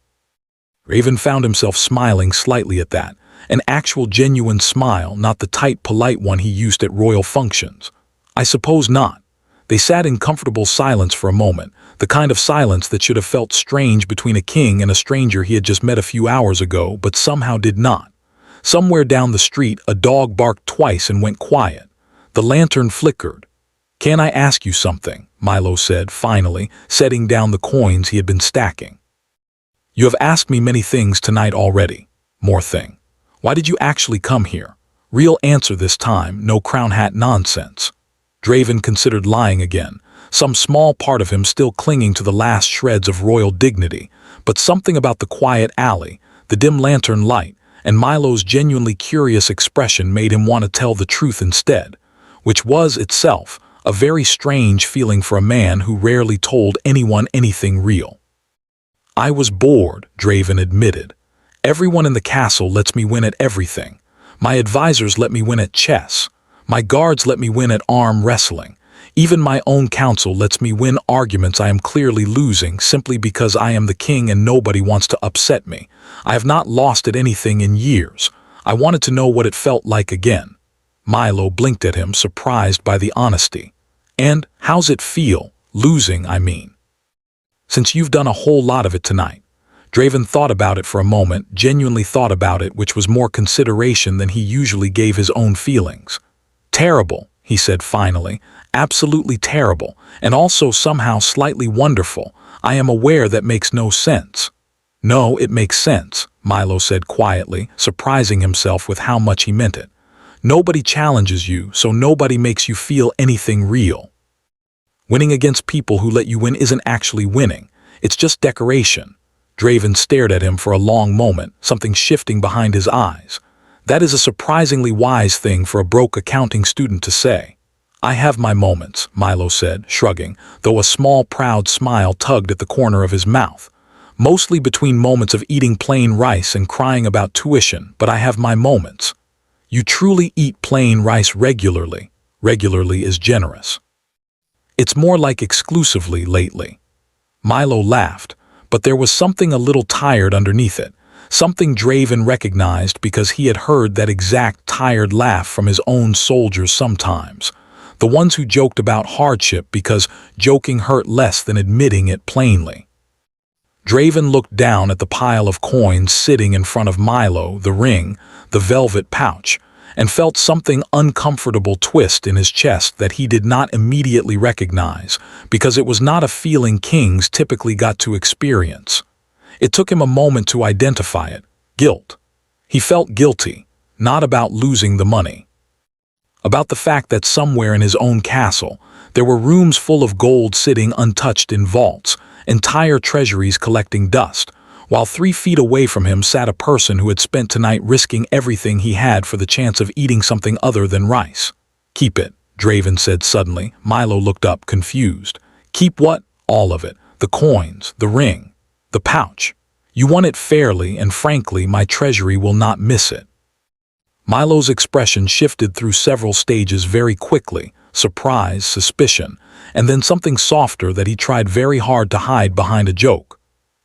Draven found himself smiling slightly at that. An actual genuine smile, not the tight, polite one he used at royal functions. I suppose not. They sat in comfortable silence for a moment, the kind of silence that should have felt strange between a king and a stranger he had just met a few hours ago, but somehow did not. Somewhere down the street, a dog barked twice and went quiet. The lantern flickered. Can I ask you something? Milo said, finally, setting down the coins he had been stacking. You have asked me many things tonight already. More thing. Why did you actually come here? Real answer this time, no crown hat nonsense. Draven considered lying again, some small part of him still clinging to the last shreds of royal dignity, but something about the quiet alley, the dim lantern light, and Milo's genuinely curious expression made him want to tell the truth instead, which was itself a very strange feeling for a man who rarely told anyone anything real. I was bored, Draven admitted. Everyone in the castle lets me win at everything. My advisors let me win at chess. My guards let me win at arm wrestling. Even my own council lets me win arguments I am clearly losing simply because I am the king and nobody wants to upset me. I have not lost at anything in years. I wanted to know what it felt like again. Milo blinked at him, surprised by the honesty. And how's it feel? Losing, I mean. Since you've done a whole lot of it tonight. Draven thought about it for a moment, genuinely thought about it, which was more consideration than he usually gave his own feelings. Terrible, he said finally, absolutely terrible, and also somehow slightly wonderful. I am aware that makes no sense. No, it makes sense, Milo said quietly, surprising himself with how much he meant it. Nobody challenges you, so nobody makes you feel anything real. Winning against people who let you win isn't actually winning, it's just decoration. Draven stared at him for a long moment, something shifting behind his eyes. That is a surprisingly wise thing for a broke accounting student to say. I have my moments, Milo said, shrugging, though a small proud smile tugged at the corner of his mouth. Mostly between moments of eating plain rice and crying about tuition, but I have my moments. You truly eat plain rice regularly. Regularly is generous. It's more like exclusively lately. Milo laughed, but there was something a little tired underneath it. Something Draven recognized because he had heard that exact tired laugh from his own soldiers sometimes. The ones who joked about hardship because joking hurt less than admitting it plainly. Draven looked down at the pile of coins sitting in front of Milo, the ring, the velvet pouch, and felt something uncomfortable twist in his chest that he did not immediately recognize, because it was not a feeling kings typically got to experience. It took him a moment to identify it: guilt. He felt guilty, not about losing the money. About the fact that somewhere in his own castle, there were rooms full of gold sitting untouched in vaults, entire treasuries collecting dust, while 3 feet away from him sat a person who had spent tonight risking everything he had for the chance of eating something other than rice. "Keep it," Draven said suddenly. Milo looked up, confused. "Keep what?" "All of it. The coins, the ring, the pouch. You won it fairly, and frankly, my treasury will not miss it." Milo's expression shifted through several stages very quickly: surprise, suspicion, and then something softer that he tried very hard to hide behind a joke.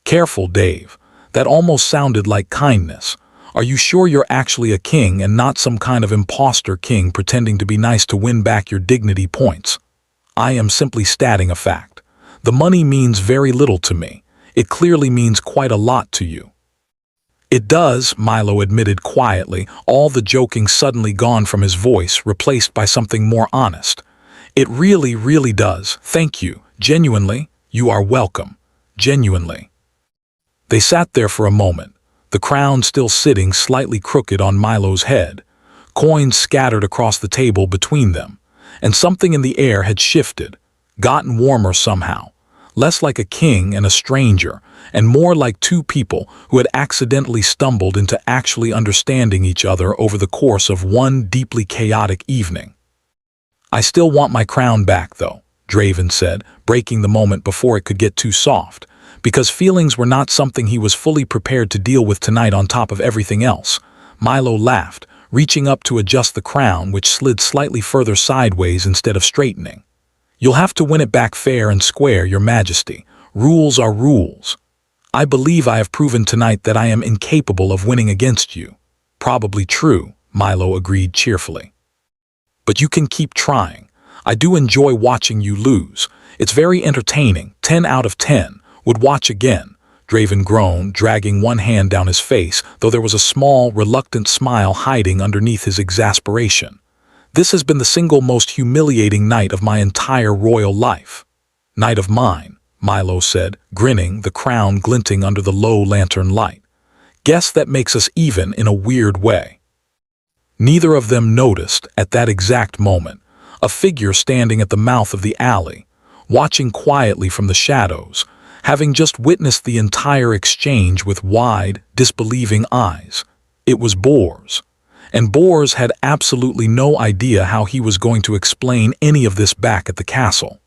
"Careful, Dave. That almost sounded like kindness. Are you sure you're actually a king and not some kind of imposter king pretending to be nice to win back your dignity points?" "I am simply stating a fact. The money means very little to me. It clearly means quite a lot to you." "It does," Milo admitted quietly, all the joking suddenly gone from his voice, replaced by something more honest. "It really, really does. Thank you. Genuinely. You are welcome. Genuinely." They sat there for a moment, the crown still sitting slightly crooked on Milo's head, coins scattered across the table between them, and something in the air had shifted, gotten warmer somehow, less like a king and a stranger, and more like 2 people who had accidentally stumbled into actually understanding each other over the course of one deeply chaotic evening. "I still want my crown back, though," Draven said, breaking the moment before it could get too soft, because feelings were not something he was fully prepared to deal with tonight on top of everything else. Milo laughed, reaching up to adjust the crown, which slid slightly further sideways instead of straightening. "You'll have to win it back fair and square, Your Majesty. Rules are rules. I believe I have proven tonight that I am incapable of winning against you." "Probably true," Milo agreed cheerfully. "But you can keep trying. I do enjoy watching you lose. It's very entertaining. 10 out of 10. Would watch again," Draven groaned, dragging one hand down his face, though there was a small, reluctant smile hiding underneath his exasperation. "This has been the single most humiliating night of my entire royal life." "Night of mine," Milo said, grinning, the crown glinting under the low lantern light. "Guess that makes us even in a weird way." Neither of them noticed, at that exact moment, a figure standing at the mouth of the alley, watching quietly from the shadows, having just witnessed the entire exchange with wide, disbelieving eyes. It was Bors. And Bors had absolutely no idea how he was going to explain any of this back at the castle.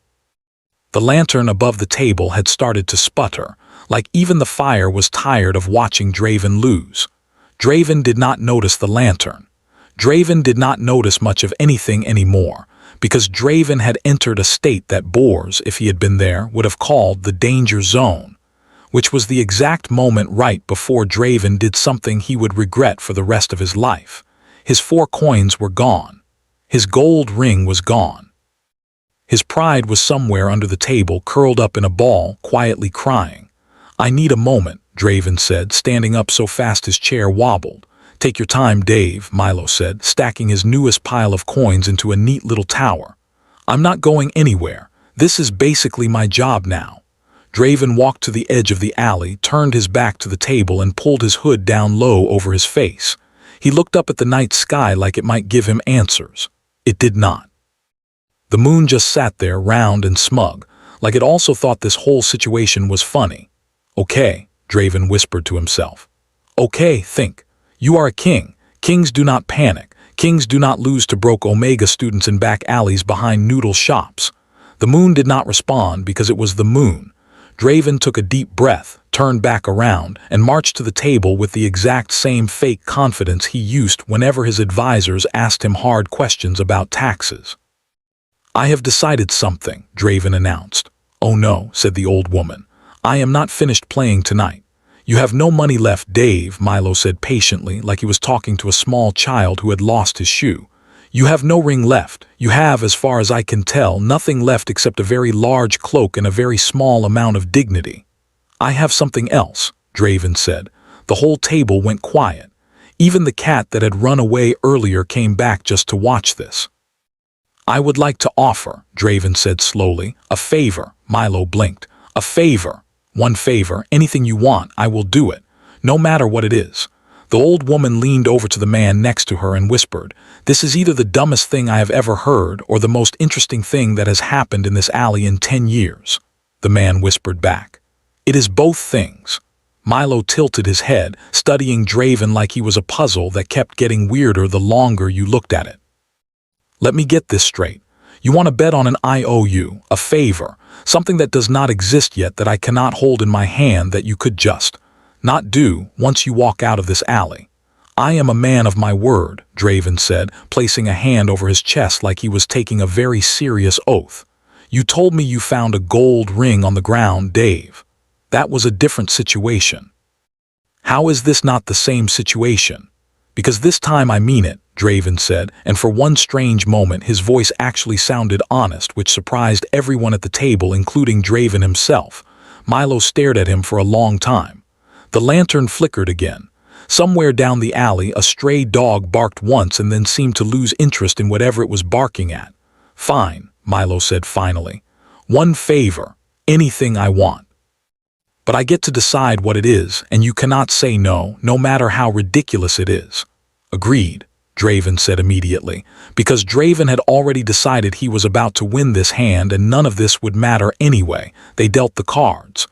The lantern above the table had started to sputter, like even the fire was tired of watching Draven lose. Draven did not notice the lantern. Draven did not notice much of anything anymore, because Draven had entered a state that Bors, if he had been there, would have called the danger zone, which was the exact moment right before Draven did something he would regret for the rest of his life. His 4 coins were gone. His gold ring was gone. His pride was somewhere under the table, curled up in a ball, quietly crying. "I need a moment," Draven said, standing up so fast his chair wobbled. "Take your time, Dave," Milo said, stacking his newest pile of coins into a neat little tower. "I'm not going anywhere. This is basically my job now." Draven walked to the edge of the alley, turned his back to the table, and pulled his hood down low over his face. He looked up at the night sky like it might give him answers. It did not. The moon just sat there, round and smug, like it also thought this whole situation was funny. "Okay," Draven whispered to himself. "Okay, think. You are a king. Kings do not panic. Kings do not lose to broke Omega students in back alleys behind noodle shops." The moon did not respond because it was the moon. Draven took a deep breath, turned back around, and marched to the table with the exact same fake confidence he used whenever his advisors asked him hard questions about taxes. "I have decided something," Draven announced. "Oh no," said the old woman. "I am not finished playing tonight." "You have no money left, Dave," Milo said patiently, like he was talking to a small child who had lost his shoe. "You have no ring left. You have, as far as I can tell, nothing left except a very large cloak and a very small amount of dignity." I have something else, Draven said. The whole table went quiet. Even the cat that had run away earlier came back just to watch this. I would like to offer, Draven said slowly, a favor. Milo blinked. A favor. One favor, anything you want, I will do it. No matter what it is. The old woman leaned over to the man next to her and whispered, "This is either the dumbest thing I have ever heard or the most interesting thing that has happened in this alley in 10 years. The man whispered back. It is both things. Milo tilted his head, studying Draven like he was a puzzle that kept getting weirder the longer you looked at it. Let me get this straight. You want to bet on an IOU, a favor, something that does not exist yet that I cannot hold in my hand that you could just not do once you walk out of this alley. I am a man of my word, Draven said, placing a hand over his chest like he was taking a very serious oath. You told me you found a gold ring on the ground, Dave. That was a different situation. How is this not the same situation? Because this time I mean it, Draven said, and for one strange moment his voice actually sounded honest, which surprised everyone at the table, including Draven himself. Milo stared at him for a long time. The lantern flickered again. Somewhere down the alley, a stray dog barked once and then seemed to lose interest in whatever it was barking at. Fine, Milo said finally. One favor, anything I want. But I get to decide what it is, and you cannot say no, no matter how ridiculous it is. Agreed, Draven said immediately, because Draven had already decided he was about to win this hand and none of this would matter anyway. They dealt the cards.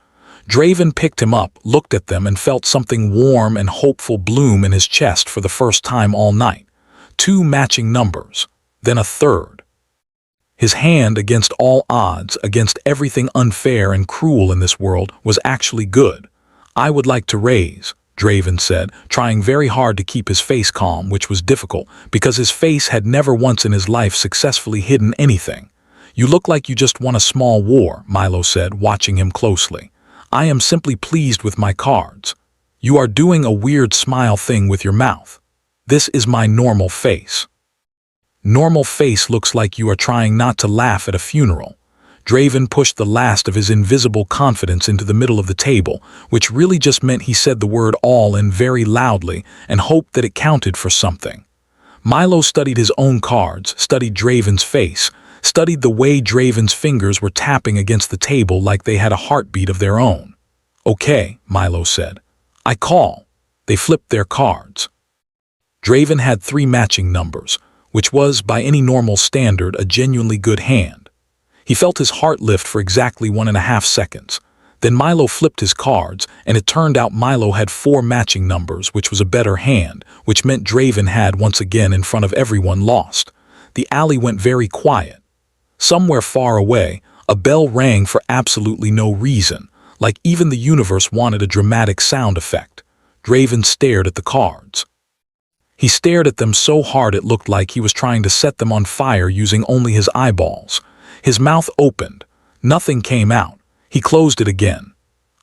Draven picked him up, looked at them, and felt something warm and hopeful bloom in his chest for the first time all night. 2 matching numbers, then a third. His hand, against all odds, against everything unfair and cruel in this world, was actually good. I would like to raise, Draven said, trying very hard to keep his face calm, which was difficult, because his face had never once in his life successfully hidden anything. You look like you just won a small war, Milo said, watching him closely. I am simply pleased with my cards. You are doing a weird smile thing with your mouth. This is my normal face. Normal face looks like you are trying not to laugh at a funeral. Draven pushed the last of his invisible confidence into the middle of the table, which really just meant he said the word all in very loudly and hoped that it counted for something. Milo studied his own cards, studied Draven's face, studied the way Draven's fingers were tapping against the table like they had a heartbeat of their own. Okay, Milo said. I call. They flipped their cards. Draven had 3 matching numbers, which was, by any normal standard, a genuinely good hand. He felt his heart lift for exactly 1.5 seconds. Then Milo flipped his cards, and it turned out Milo had 4 matching numbers, which was a better hand, which meant Draven had once again in front of everyone lost. The alley went very quiet. Somewhere far away, a bell rang for absolutely no reason, like even the universe wanted a dramatic sound effect. Draven stared at the cards. He stared at them so hard it looked like he was trying to set them on fire using only his eyeballs. His mouth opened. Nothing came out. He closed it again.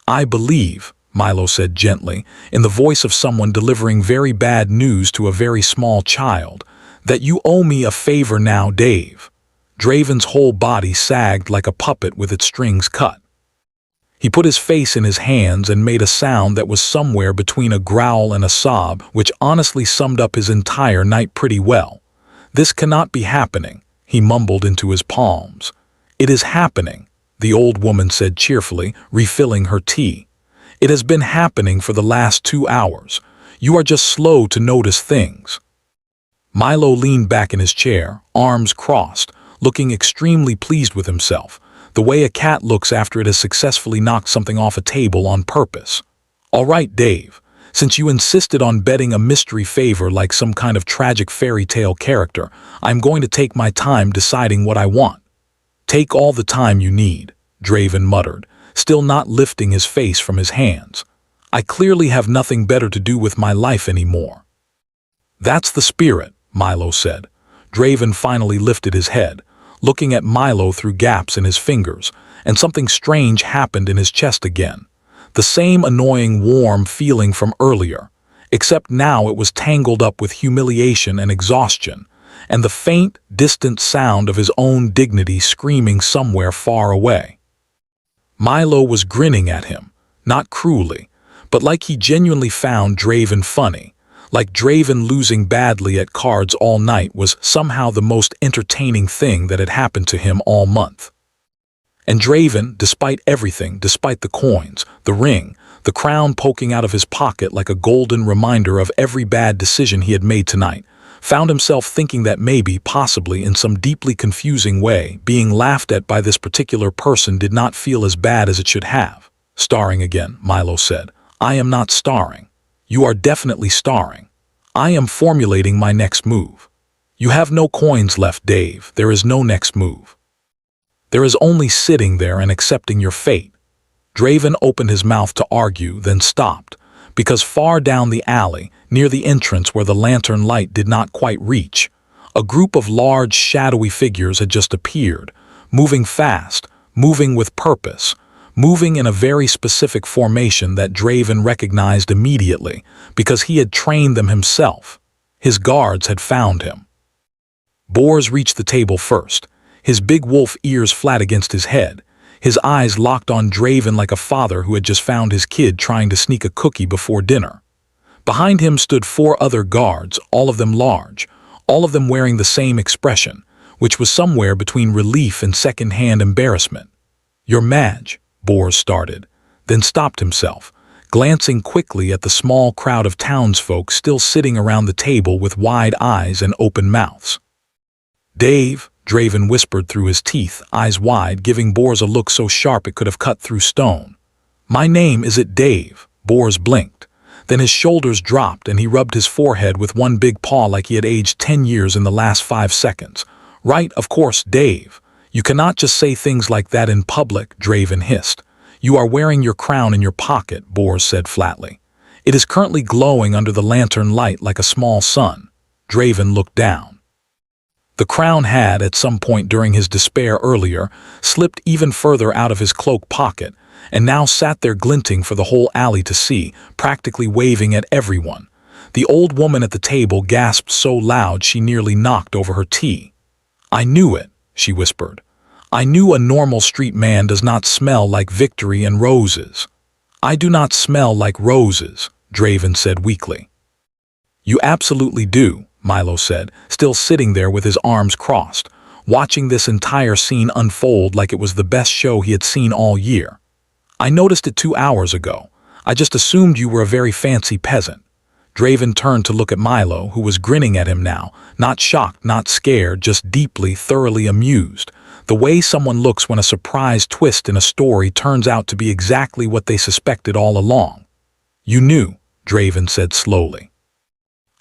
I believe, Milo said gently, in the voice of someone delivering very bad news to a very small child, that you owe me a favor now, Dave. Draven's whole body sagged like a puppet with its strings cut. He put his face in his hands and made a sound that was somewhere between a growl and a sob, which honestly summed up his entire night pretty well. This cannot be happening, he mumbled into his palms. It is happening, the old woman said cheerfully, refilling her tea. It has been happening for the last 2 hours. You are just slow to notice things. Milo leaned back in his chair, arms crossed, looking extremely pleased with himself, the way a cat looks after it has successfully knocked something off a table on purpose. All right, Dave, since you insisted on betting a mystery favor like some kind of tragic fairy tale character, I'm going to take my time deciding what I want. Take all the time you need, Draven muttered, still not lifting his face from his hands. I clearly have nothing better to do with my life anymore. That's the spirit, Milo said. Draven finally lifted his head, looking at Milo through gaps in his fingers, and something strange happened in his chest again. The same annoying warm feeling from earlier, except now it was tangled up with humiliation and exhaustion, and the faint, distant sound of his own dignity screaming somewhere far away. Milo was grinning at him. not cruelly, but like he genuinely found Draven funny, like Draven losing badly at cards all night was somehow the most entertaining thing that had happened to him all month. And Draven, despite everything, despite the coins, the ring, the crown poking out of his pocket like a golden reminder of every bad decision he had made tonight, found himself thinking that maybe, possibly, in some deeply confusing way, being laughed at by this particular person did not feel as bad as it should have. Starring again, Milo said. I am not starring. You are definitely starring. I am formulating my next move. You have no coins left, Dave. There is no next move. There is only sitting there and accepting your fate. Draven opened his mouth to argue, then stopped, because far down the alley, near the entrance where the lantern light did not quite reach, a group of large, shadowy figures had just appeared, moving fast, moving with purpose, moving in a very specific formation that Draven recognized immediately, because he had trained them himself. His guards had found him. Bors reached the table first, his big wolf ears flat against his head, his eyes locked on Draven like a father who had just found his kid trying to sneak a cookie before dinner. Behind him stood 4 other guards, all of them large, all of them wearing the same expression, which was somewhere between relief and second-hand embarrassment. Your Madge, Bors started, then stopped himself, glancing quickly at the small crowd of townsfolk still sitting around the table with wide eyes and open mouths. Dave, Draven whispered through his teeth, eyes wide, giving Bors a look so sharp it could have cut through stone. My name is it Dave, Bors blinked. Then his shoulders dropped and he rubbed his forehead with one big paw like he had aged 10 years in the last 5 seconds. Right, of course, Dave. You cannot just say things like that in public, Draven hissed. You are wearing your crown in your pocket, Bors said flatly. It is currently glowing under the lantern light like a small sun. Draven looked down. The crown had, at some point during his despair earlier, slipped even further out of his cloak pocket, and now sat there glinting for the whole alley to see, practically waving at everyone. The old woman at the table gasped so loud she nearly knocked over her tea. I knew it, she whispered. I knew a normal street man does not smell like victory and roses. I do not smell like roses, Draven said weakly. You absolutely do, Milo said, still sitting there with his arms crossed, watching this entire scene unfold like it was the best show he had seen all year. I noticed it 2 hours ago. I just assumed you were a very fancy peasant. Draven turned to look at Milo, who was grinning at him now, not shocked, not scared, just deeply, thoroughly amused. The way someone looks when a surprise twist in a story turns out to be exactly what they suspected all along. You knew, Draven said slowly.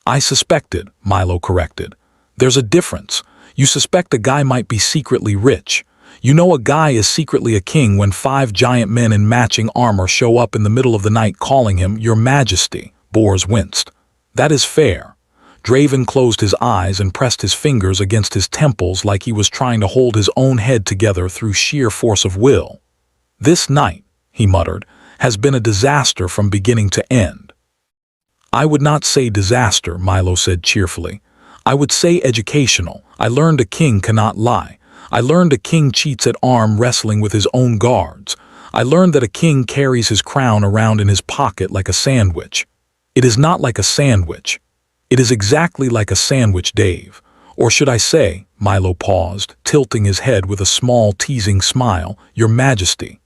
I suspected, Milo corrected. There's a difference. You suspect a guy might be secretly rich. You know a guy is secretly a king when 5 giant men in matching armor show up in the middle of the night calling him Your Majesty, Bors winced. That is fair. Draven closed his eyes and pressed his fingers against his temples like he was trying to hold his own head together through sheer force of will. This night, he muttered, has been a disaster from beginning to end. I would not say disaster, Milo said cheerfully. I would say educational. I learned a king cannot lie. I learned a king cheats at arm wrestling with his own guards. I learned that a king carries his crown around in his pocket like a sandwich. It is not like a sandwich. It is exactly like a sandwich, Dave. Or should I say, Milo paused, tilting his head with a small teasing smile, Your Majesty.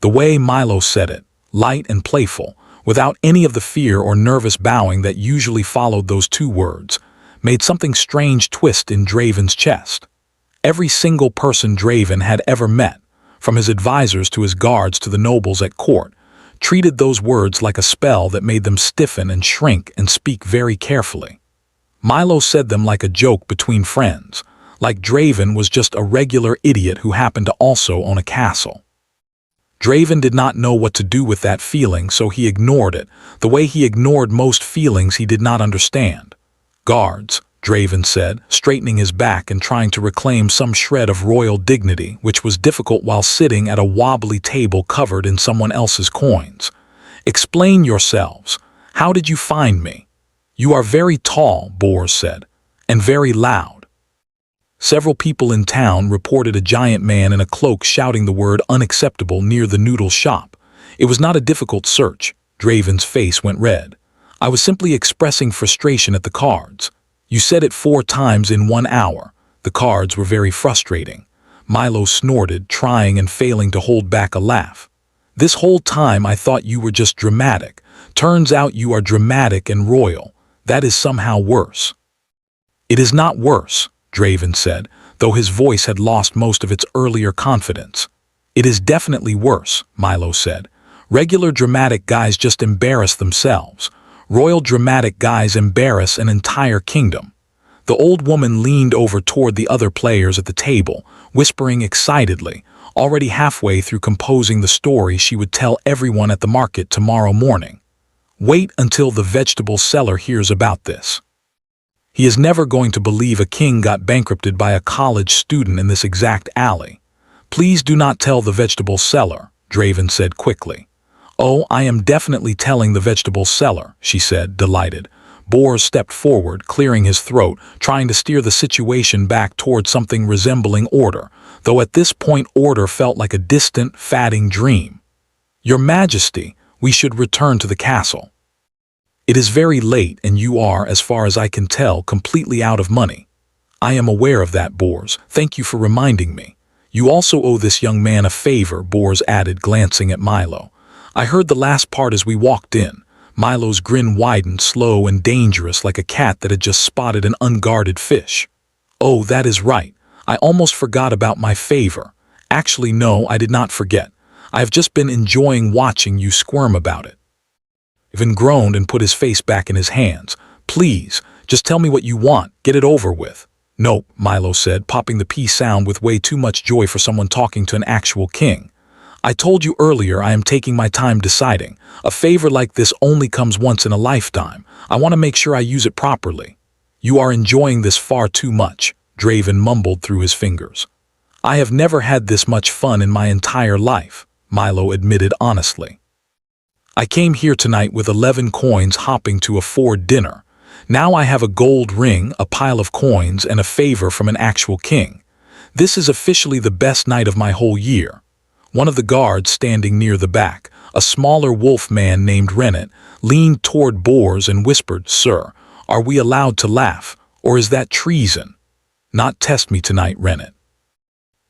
The way Milo said it, light and playful, without any of the fear or nervous bowing that usually followed those 2 words, made something strange twist in Draven's chest. Every single person Draven had ever met, from his advisors to his guards to the nobles at court, treated those words like a spell that made them stiffen and shrink and speak very carefully. Milo said them like a joke between friends, like Draven was just a regular idiot who happened to also own a castle. Draven did not know what to do with that feeling, so he ignored it, the way he ignored most feelings he did not understand. Guards, Draven said, straightening his back and trying to reclaim some shred of royal dignity, which was difficult while sitting at a wobbly table covered in someone else's coins. Explain yourselves. How did you find me? You are very tall, Bors said, and very loud. Several people in town reported a giant man in a cloak shouting the word unacceptable near the noodle shop. It was not a difficult search. Draven's face went red. I was simply expressing frustration at the cards. You said it 4 times in 1 hour. The cards were very frustrating. Milo snorted, trying and failing to hold back a laugh. This whole time I thought you were just dramatic. Turns out you are dramatic and royal. That is somehow worse. It is not worse, Draven said, though his voice had lost most of its earlier confidence. It is definitely worse, Milo said. Regular dramatic guys just embarrass themselves. Royal dramatic guys embarrass an entire kingdom. The old woman leaned over toward the other players at the table, whispering excitedly, already halfway through composing the story she would tell everyone at the market tomorrow morning. Wait until the vegetable seller hears about this. He is never going to believe a king got bankrupted by a college student in this exact alley. Please do not tell the vegetable seller, Draven said quickly. Oh, I am definitely telling the vegetable seller, she said, delighted. Bors stepped forward, clearing his throat, trying to steer the situation back toward something resembling order, though at this point order felt like a distant, fatting dream. Your Majesty, we should return to the castle. It is very late and you are, as far as I can tell, completely out of money. I am aware of that, Bors. Thank you for reminding me. You also owe this young man a favor, Bors added, glancing at Milo. I heard the last part as we walked in. Milo's grin widened, slow and dangerous, like a cat that had just spotted an unguarded fish. Oh, that is right. I almost forgot about my favor. Actually, no, I did not forget. I have just been enjoying watching you squirm about it. Ivan groaned and put his face back in his hands. Please, just tell me what you want. Get it over with. Nope, Milo said, popping the P sound with way too much joy for someone talking to an actual king. I told you earlier I am taking my time deciding. A favor like this only comes once in a lifetime. I want to make sure I use it properly. You are enjoying this far too much, Draven mumbled through his fingers. I have never had this much fun in my entire life, Milo admitted honestly. I came here tonight with 11 coins hopping to afford dinner. Now I have a gold ring, a pile of coins, and a favor from an actual king. This is officially the best night of my whole year. One of the guards standing near the back, a smaller wolf man named Rennet, leaned toward Bors and whispered, Sir, are we allowed to laugh, or is that treason? Not test me tonight, Rennet.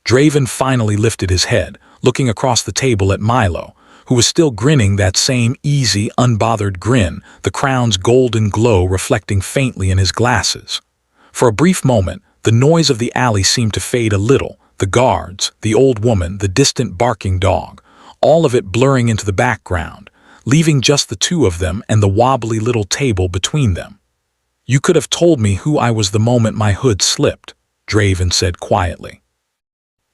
Draven finally lifted his head, looking across the table at Milo, who was still grinning that same easy, unbothered grin, the crown's golden glow reflecting faintly in his glasses. For a brief moment, the noise of the alley seemed to fade a little, the guards, the old woman, the distant barking dog, all of it blurring into the background, leaving just the two of them and the wobbly little table between them. You could have told me who I was the moment my hood slipped, Draven said quietly.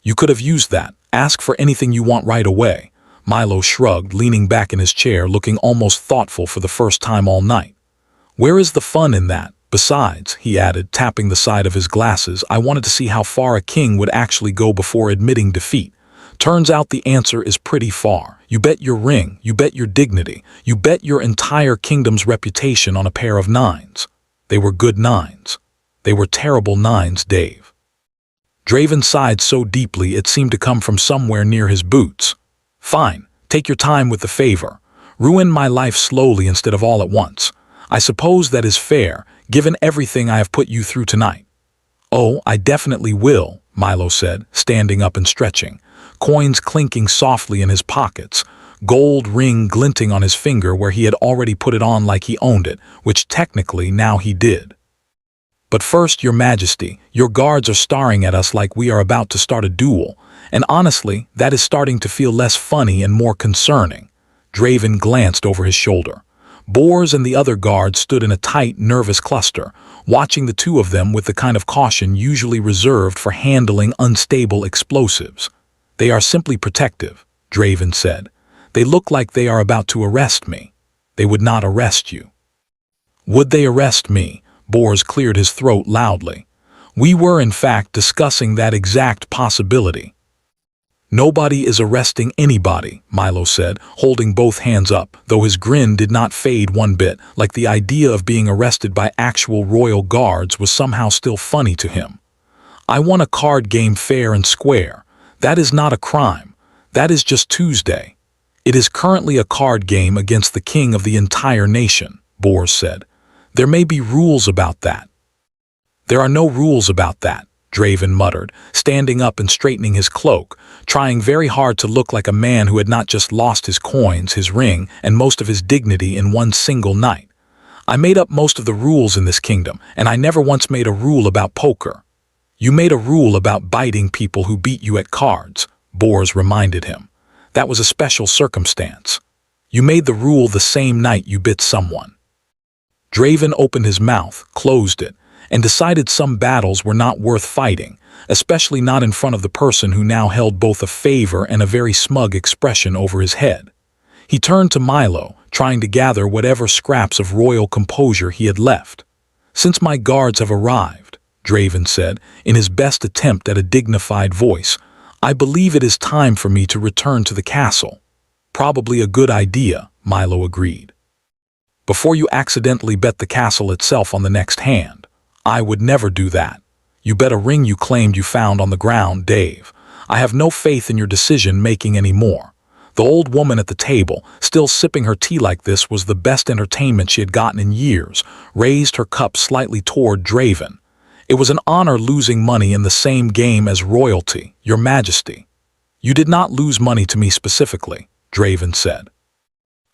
You could have used that. Ask for anything you want right away. Milo shrugged, leaning back in his chair, looking almost thoughtful for the first time all night. Where is the fun in that? Besides, he added, tapping the side of his glasses, I wanted to see how far a king would actually go before admitting defeat. Turns out the answer is pretty far. You bet your ring, you bet your dignity, you bet your entire kingdom's reputation on a pair of 9s. They were good 9s. They were terrible 9s, Dave. Draven sighed so deeply it seemed to come from somewhere near his boots. Fine, take your time with the favor. Ruin my life slowly instead of all at once. I suppose that is fair, given everything I have put you through tonight. Oh, I definitely will, Milo said, standing up and stretching, coins clinking softly in his pockets, gold ring glinting on his finger where he had already put it on like he owned it, which technically now he did. But first, Your Majesty, your guards are staring at us like we are about to start a duel, and honestly, that is starting to feel less funny and more concerning. Draven glanced over his shoulder. Bors and the other guards stood in a tight, nervous cluster, watching the two of them with the kind of caution usually reserved for handling unstable explosives. They are simply protective, Draven said. They look like they are about to arrest me. They would not arrest you. Would they arrest me? Bors cleared his throat loudly. We were, in fact, discussing that exact possibility. Nobody is arresting anybody, Milo said, holding both hands up, though his grin did not fade one bit, like the idea of being arrested by actual royal guards was somehow still funny to him. I won a card game fair and square. That is not a crime. That is just Tuesday. It is currently a card game against the king of the entire nation, Bors said. There may be rules about that. There are no rules about that, Draven muttered, standing up and straightening his cloak, trying very hard to look like a man who had not just lost his coins, his ring, and most of his dignity in one single night. I made up most of the rules in this kingdom, and I never once made a rule about poker. You made a rule about biting people who beat you at cards, Bors reminded him. That was a special circumstance. You made the rule the same night you bit someone. Draven opened his mouth, closed it, and decided some battles were not worth fighting, especially not in front of the person who now held both a favor and a very smug expression over his head. He turned to Milo, trying to gather whatever scraps of royal composure he had left. Since my guards have arrived, Draven said, in his best attempt at a dignified voice, I believe it is time for me to return to the castle. Probably a good idea, Milo agreed. Before you accidentally bet the castle itself on the next hand. I would never do that. You bet a ring you claimed you found on the ground, Dave. I have no faith in your decision-making anymore. The old woman at the table, still sipping her tea like this, was the best entertainment she had gotten in years, raised her cup slightly toward Draven. It was an honor losing money in the same game as royalty, Your Majesty. You did not lose money to me specifically, Draven said.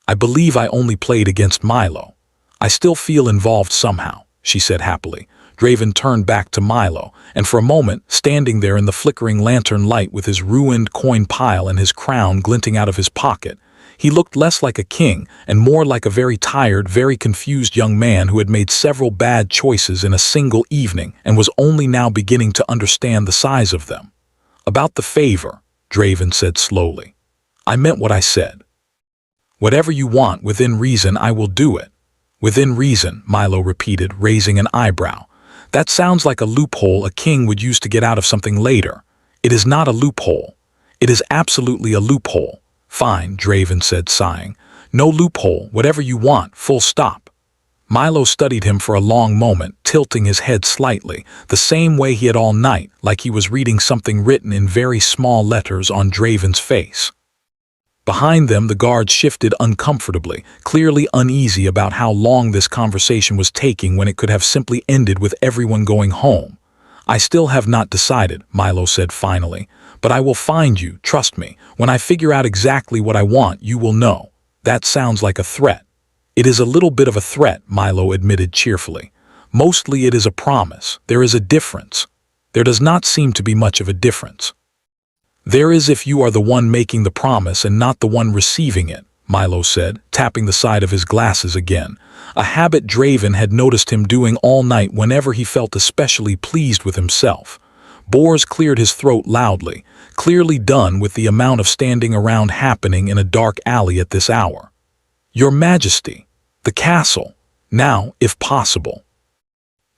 I believe I only played against Milo. I still feel involved somehow, she said happily. Draven turned back to Milo, and for a moment, standing there in the flickering lantern light with his ruined coin pile and his crown glinting out of his pocket, he looked less like a king and more like a very tired, very confused young man who had made several bad choices in a single evening and was only now beginning to understand the size of them. About the favor, Draven said slowly. I meant what I said. Whatever you want, within reason, I will do it. Within reason, Milo repeated, raising an eyebrow. That sounds like a loophole a king would use to get out of something later. It is not a loophole. It is absolutely a loophole. Fine, Draven said, sighing. No loophole, whatever you want, full stop. Milo studied him for a long moment, tilting his head slightly, the same way he had all night, like he was reading something written in very small letters on Draven's face. Behind them, the guards shifted uncomfortably, clearly uneasy about how long this conversation was taking when it could have simply ended with everyone going home. I still have not decided, Milo said finally, but I will find you, trust me. When I figure out exactly what I want, you will know. That sounds like a threat. It is a little bit of a threat, Milo admitted cheerfully. Mostly it is a promise. There is a difference. There does not seem to be much of a difference. There is if you are the one making the promise and not the one receiving it, Milo said, tapping the side of his glasses again, a habit Draven had noticed him doing all night whenever he felt especially pleased with himself. Bors cleared his throat loudly, clearly done with the amount of standing around happening in a dark alley at this hour. Your Majesty, the castle, now, if possible.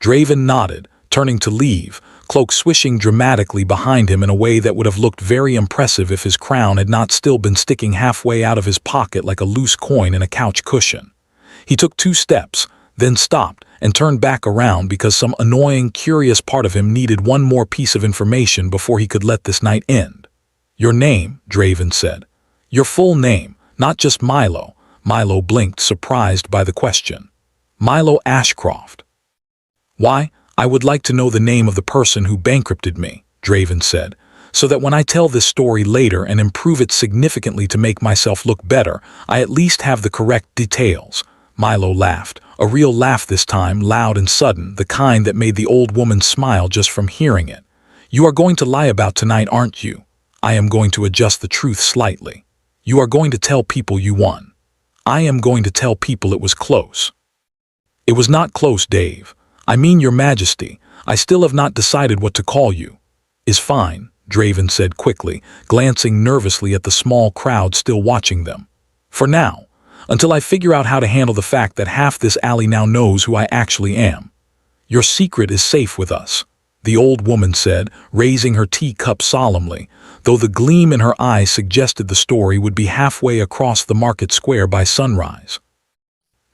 Draven nodded, turning to leave, cloak swishing dramatically behind him in a way that would have looked very impressive if his crown had not still been sticking halfway out of his pocket like a loose coin in a couch cushion. He took 2 steps, then stopped and turned back around because some annoying, curious part of him needed one more piece of information before he could let this night end. Your name, Draven said. Your full name, not just Milo. Milo blinked, surprised by the question. Milo Ashcroft. Why? I would like to know the name of the person who bankrupted me, Draven said, so that when I tell this story later and improve it significantly to make myself look better, I at least have the correct details. Milo laughed, a real laugh this time, loud and sudden, the kind that made the old woman smile just from hearing it. You are going to lie about tonight, aren't you? I am going to adjust the truth slightly. You are going to tell people you won. I am going to tell people it was close. It was not close, Dave. I mean, Your Majesty, I still have not decided what to call you. Is fine, Draven said quickly, glancing nervously at the small crowd still watching them. For now, until I figure out how to handle the fact that half this alley now knows who I actually am. Your secret is safe with us, the old woman said, raising her teacup solemnly, though the gleam in her eye suggested the story would be halfway across the market square by sunrise.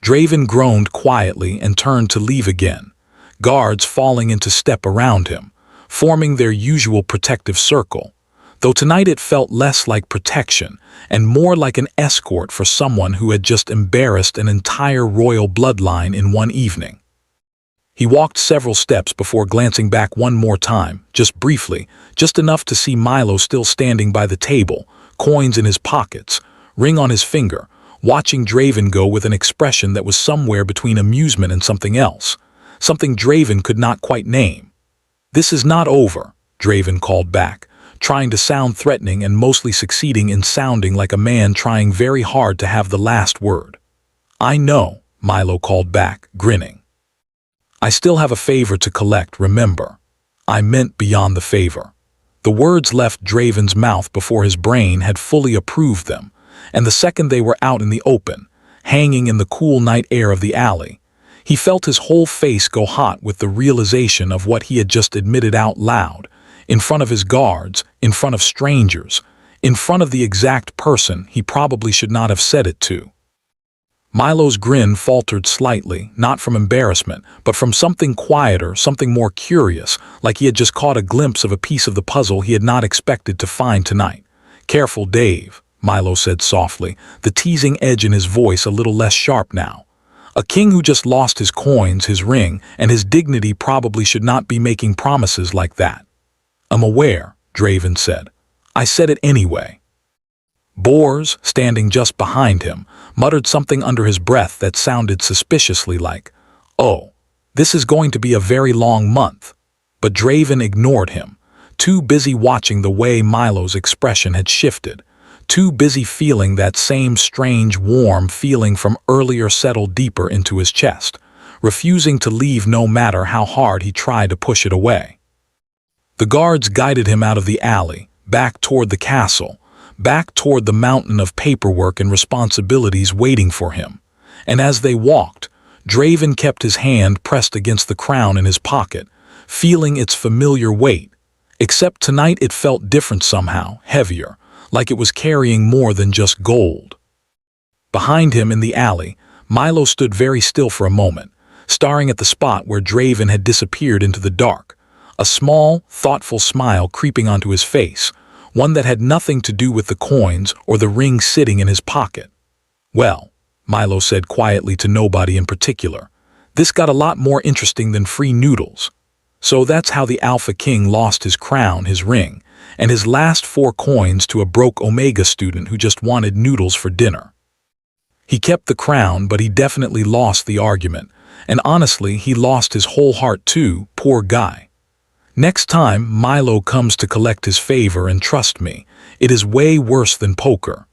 Draven groaned quietly and turned to leave again, guards falling into step around him, forming their usual protective circle. though tonight it felt less like protection and more like an escort for someone who had just embarrassed an entire royal bloodline in one evening. He walked several steps before glancing back one more time, just briefly, just enough to see Milo still standing by the table, coins in his pockets, ring on his finger, watching Draven go with an expression that was somewhere between amusement and something else, something Draven could not quite name. "This is not over," Draven called back, trying to sound threatening and mostly succeeding in sounding like a man trying very hard to have the last word. "I know," Milo called back, grinning. "I still have a favor to collect, remember." "I meant beyond the favor." The words left Draven's mouth before his brain had fully approved them, and the second they were out in the open, hanging in the cool night air of the alley, he felt his whole face go hot with the realization of what he had just admitted out loud, in front of his guards, in front of strangers, in front of the exact person he probably should not have said it to. Milo's grin faltered slightly, not from embarrassment, but from something quieter, something more curious, like he had just caught a glimpse of a piece of the puzzle he had not expected to find tonight. "Careful, Dave," Milo said softly, the teasing edge in his voice a little less sharp now. "A king who just lost his coins, his ring, and his dignity probably should not be making promises like that." "I'm aware," Draven said. "I said it anyway." Bors, standing just behind him, muttered something under his breath that sounded suspiciously like, "Oh, this is going to be a very long month." But Draven ignored him, too busy watching the way Milo's expression had shifted, too busy feeling that same strange warm feeling from earlier settle deeper into his chest, refusing to leave no matter how hard he tried to push it away. The guards guided him out of the alley, back toward the castle, back toward the mountain of paperwork and responsibilities waiting for him, and as they walked, Draven kept his hand pressed against the crown in his pocket, feeling its familiar weight, except tonight it felt different somehow, heavier, like it was carrying more than just gold. Behind him in the alley, Milo stood very still for a moment, staring at the spot where Draven had disappeared into the dark, a small, thoughtful smile creeping onto his face, one that had nothing to do with the coins or the ring sitting in his pocket. "Well," Milo said quietly to nobody in particular, "this got a lot more interesting than free noodles. So that's how the Alpha King lost his crown, his ring, and his last 4 coins to a broke Omega student who just wanted noodles for dinner. He kept the crown, but he definitely lost the argument, and honestly, he lost his whole heart too, poor guy. Next time Milo comes to collect his favor, and trust me, it is way worse than poker.